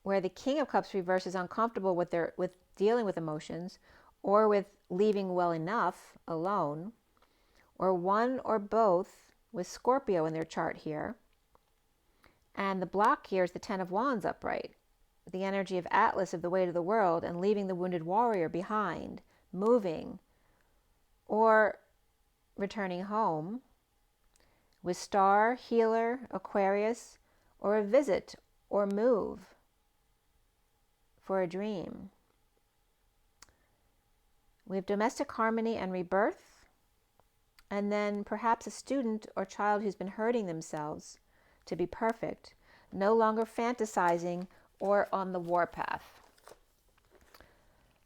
where the King of Cups reversed is uncomfortable with dealing with emotions, or with leaving well enough alone, or one or both with Scorpio in their chart here. And the block here is the Ten of Wands upright, the energy of Atlas, of the weight of the world, and leaving the wounded warrior behind, moving, or returning home, with Star, Healer, Aquarius, or a visit or move for a dream. We have domestic harmony and rebirth, and then perhaps a student or child who's been hurting themselves to be perfect, no longer fantasizing or on the warpath.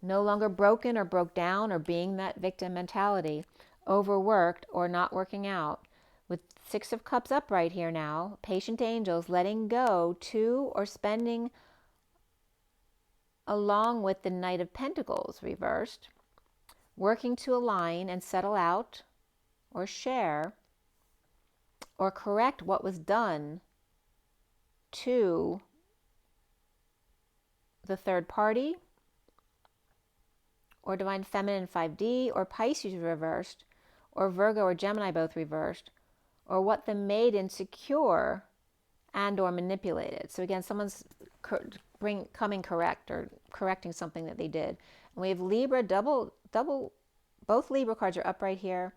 No longer broken or broke down or being that victim mentality, overworked or not working out. With 6 of Cups upright here now, patient angels letting go to or spending along with the Knight of Pentacles reversed, working to align and settle out or share or correct what was done to the third party, or Divine Feminine 5D, or Pisces reversed, or Virgo or Gemini both reversed, or what the made insecure and or manipulated. So again, someone's coming correct or correcting something that they did. And we have Libra, both Libra cards are upright here.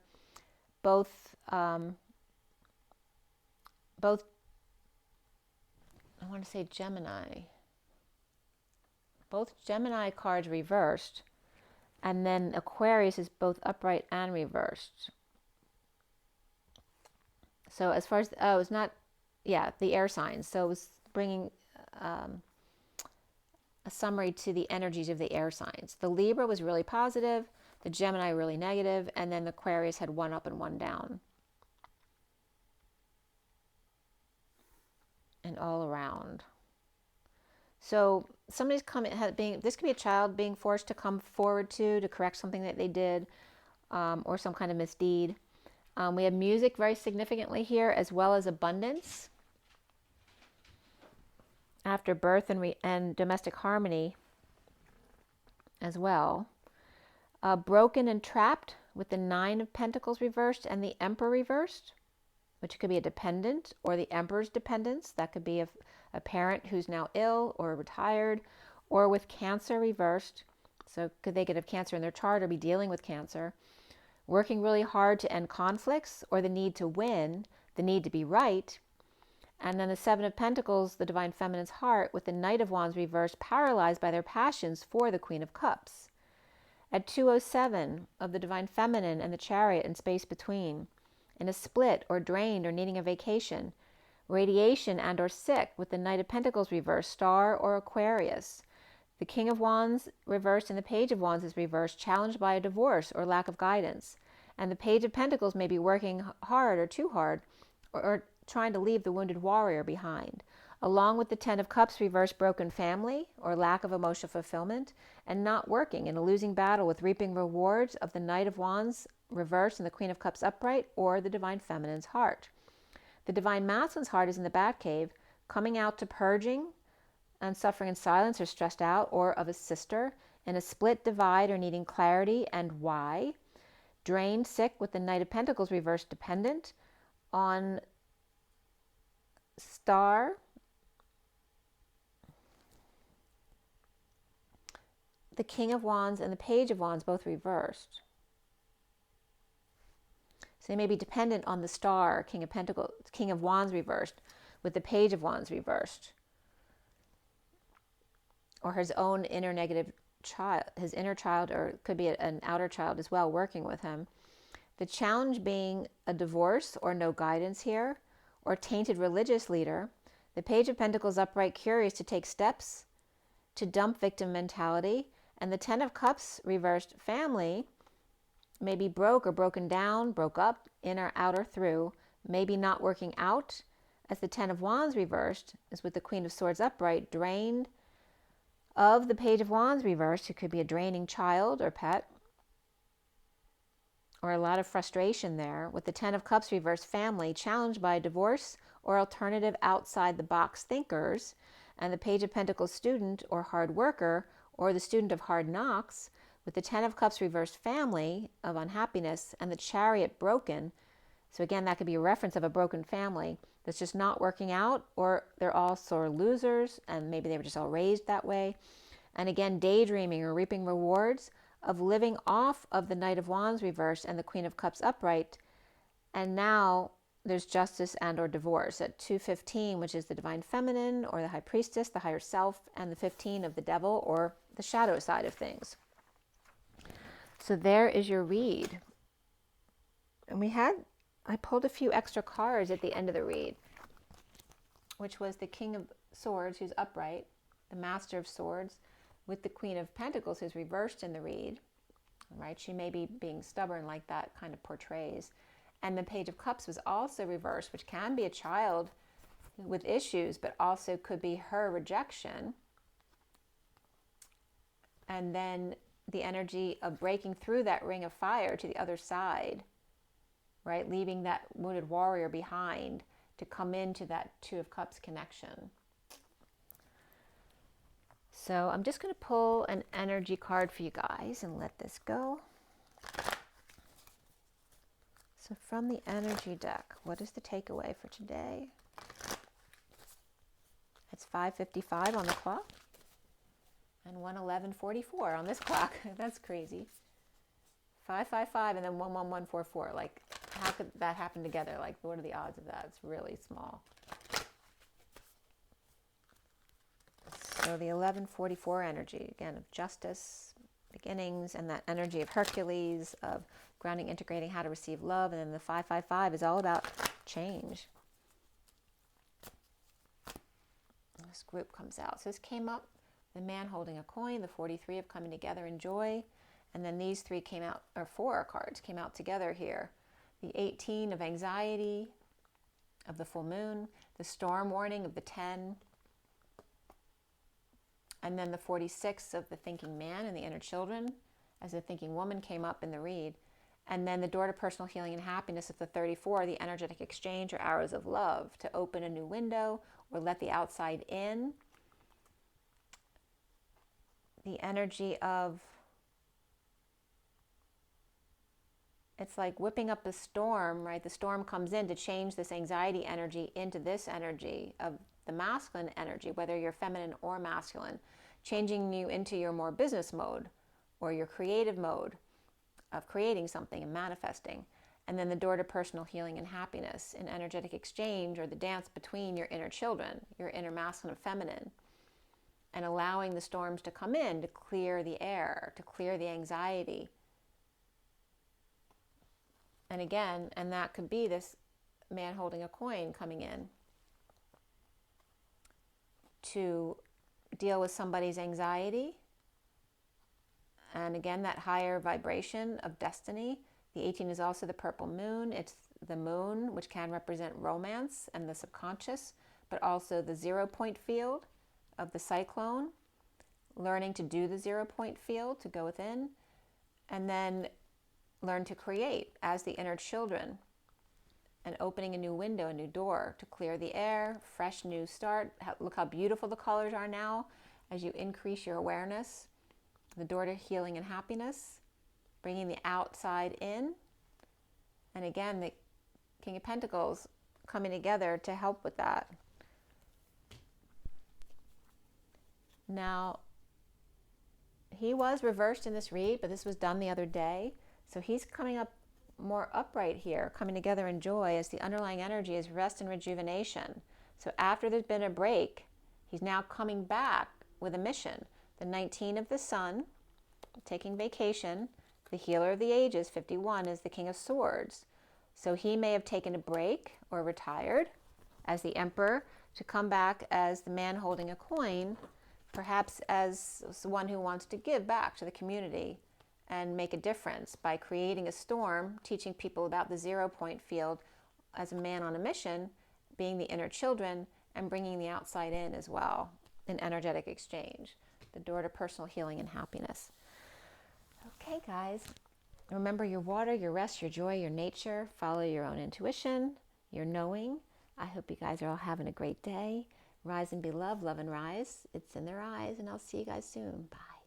Both, I want to say Gemini. Both Gemini cards reversed. And then Aquarius is both upright and reversed. So as far as, it's not, the air signs. So it was bringing a summary to the energies of the air signs. The Libra was really positive, the Gemini really negative, and then the Aquarius had 1 up and 1 down. And all around. So somebody's this could be a child being forced to come forward to correct something that they did, or some kind of misdeed. We have music very significantly here, as well as abundance. After birth and domestic harmony as well. Broken and trapped with the 9 of Pentacles reversed and the Emperor reversed, which could be a dependent or the Emperor's dependence. That could be a parent who's now ill or retired, or with Cancer reversed. So they could have Cancer in their chart or be dealing with Cancer. Working really hard to end conflicts, or the need to win, the need to be right. And then the 7 of Pentacles, the Divine Feminine's heart, with the Knight of Wands reversed, paralyzed by their passions for the Queen of Cups. At 207 of the Divine Feminine and the Chariot and space between, in a split or drained or needing a vacation, radiation and or sick, with the Knight of Pentacles reversed, Star or Aquarius. The King of Wands reversed and the Page of Wands is reversed, challenged by a divorce or lack of guidance. And the Page of Pentacles may be working hard or too hard, or trying to leave the wounded warrior behind. Along with the 10 of Cups reversed, broken family or lack of emotional fulfillment, and not working in a losing battle with reaping rewards of the Knight of Wands reversed and the Queen of Cups upright, or the Divine Feminine's heart. The Divine Masculine's heart is in the Batcave, coming out to purging and suffering in silence or stressed out, or of a sister in a split, divide, or needing clarity and why. Drained, sick, with the Knight of Pentacles reversed, dependent on Star, the King of Wands and the Page of Wands both reversed. So they may be dependent on the Star, King of Pentacles, King of Wands reversed, with the Page of Wands reversed. Or his own inner negative child, his inner child, or it could be an outer child as well, working with him. The challenge being a divorce or no guidance here, or tainted religious leader. The Page of Pentacles upright, curious to take steps to dump victim mentality. And the Ten of Cups reversed, family, maybe broke or broken down, broke up, inner, outer, through, maybe not working out. As the Ten of Wands reversed is with the Queen of Swords upright, drained of the Page of Wands reversed. It could be a draining child or pet, or a lot of frustration there. With the Ten of Cups reversed, family, challenged by divorce or alternative outside the box thinkers. And the Page of Pentacles, student or hard worker, or the student of hard knocks, with the Ten of Cups reversed, family of unhappiness, and the Chariot broken. So again, that could be a reference of a broken family that's just not working out, or they're all sore losers and maybe they were just all raised that way. And again, daydreaming or reaping rewards of living off of the Knight of Wands reversed and the Queen of Cups upright. And now there's justice and or divorce at 215, which is the divine feminine or the high priestess, the higher self, and the 15 of the devil or the shadow side of things. So there is your read. And I pulled a few extra cards at the end of the read, which was the King of Swords, who's upright, the Master of Swords, with the Queen of Pentacles, who's reversed in the read, right? She may be being stubborn, like that kind of portrays. And the Page of Cups was also reversed, which can be a child with issues, but also could be her rejection. And then the energy of breaking through that ring of fire to the other side, right? Leaving that wounded warrior behind to come into that Two of Cups connection. So I'm just going to pull an energy card for you guys and let this go. So from the energy deck, what is the takeaway for today? It's 5:55 on the clock and 1:11:44 on this clock. That's crazy. 555 and then 11144. Like, how could that happen together? Like, what are the odds of that? It's really small. So the 1144 energy, again, of justice, beginnings, and that energy of Hercules, of grounding, integrating, how to receive love. And then the 555 is all about change. This group comes out. So this came up, the man holding a coin, the 43 of coming together in joy. And then these three came out, or four cards came out together here. The 18 of anxiety, of the full moon, the storm warning of the 10, and then the 46 of the thinking man and the inner children, as the thinking woman came up in the read. And then the door to personal healing and happiness of the 34, the energetic exchange or arrows of love, to open a new window or let the outside in. The energy of, it's like whipping up a storm, right? The storm comes in to change this anxiety energy into this energy of the masculine energy, whether you're feminine or masculine, changing you into your more business mode or your creative mode of creating something and manifesting. And then the door to personal healing and happiness, an energetic exchange or the dance between your inner children, your inner masculine and feminine, and allowing the storms to come in to clear the air, to clear the anxiety. And again, and that could be this man holding a coin coming in to deal with somebody's anxiety. And again, that higher vibration of destiny. The 18 is also the purple moon. It's the moon, which can represent romance and the subconscious, but also the 0 point field of the cyclone, learning to do the 0 point field, to go within, and then learn to create as the inner children, and opening a new window, a new door to clear the air, fresh new start. Look how beautiful the colors are now as you increase your awareness. The door to healing and happiness, bringing the outside in. And again, the King of Pentacles coming together to help with that. Now, he was reversed in this read, but this was done the other day. So he's coming up more upright here, coming together in joy, as the underlying energy is rest and rejuvenation. So after there's been a break, he's now coming back with a mission. The 19 of the sun, taking vacation, The healer of the ages, 51, is the King of Swords. So he may have taken a break or retired as the Emperor to come back as the man holding a coin, perhaps as one who wants to give back to the community and make a difference by creating a storm, teaching people about the 0 point field as a man on a mission, being the inner children, and bringing the outside in as well, an energetic exchange, the door to personal healing and happiness. Okay, guys, remember your water, your rest, your joy, your nature. Follow your own intuition, your knowing. I hope you guys are all having a great day. Rise and be loved, love and rise. It's in their eyes, and I'll see you guys soon. Bye.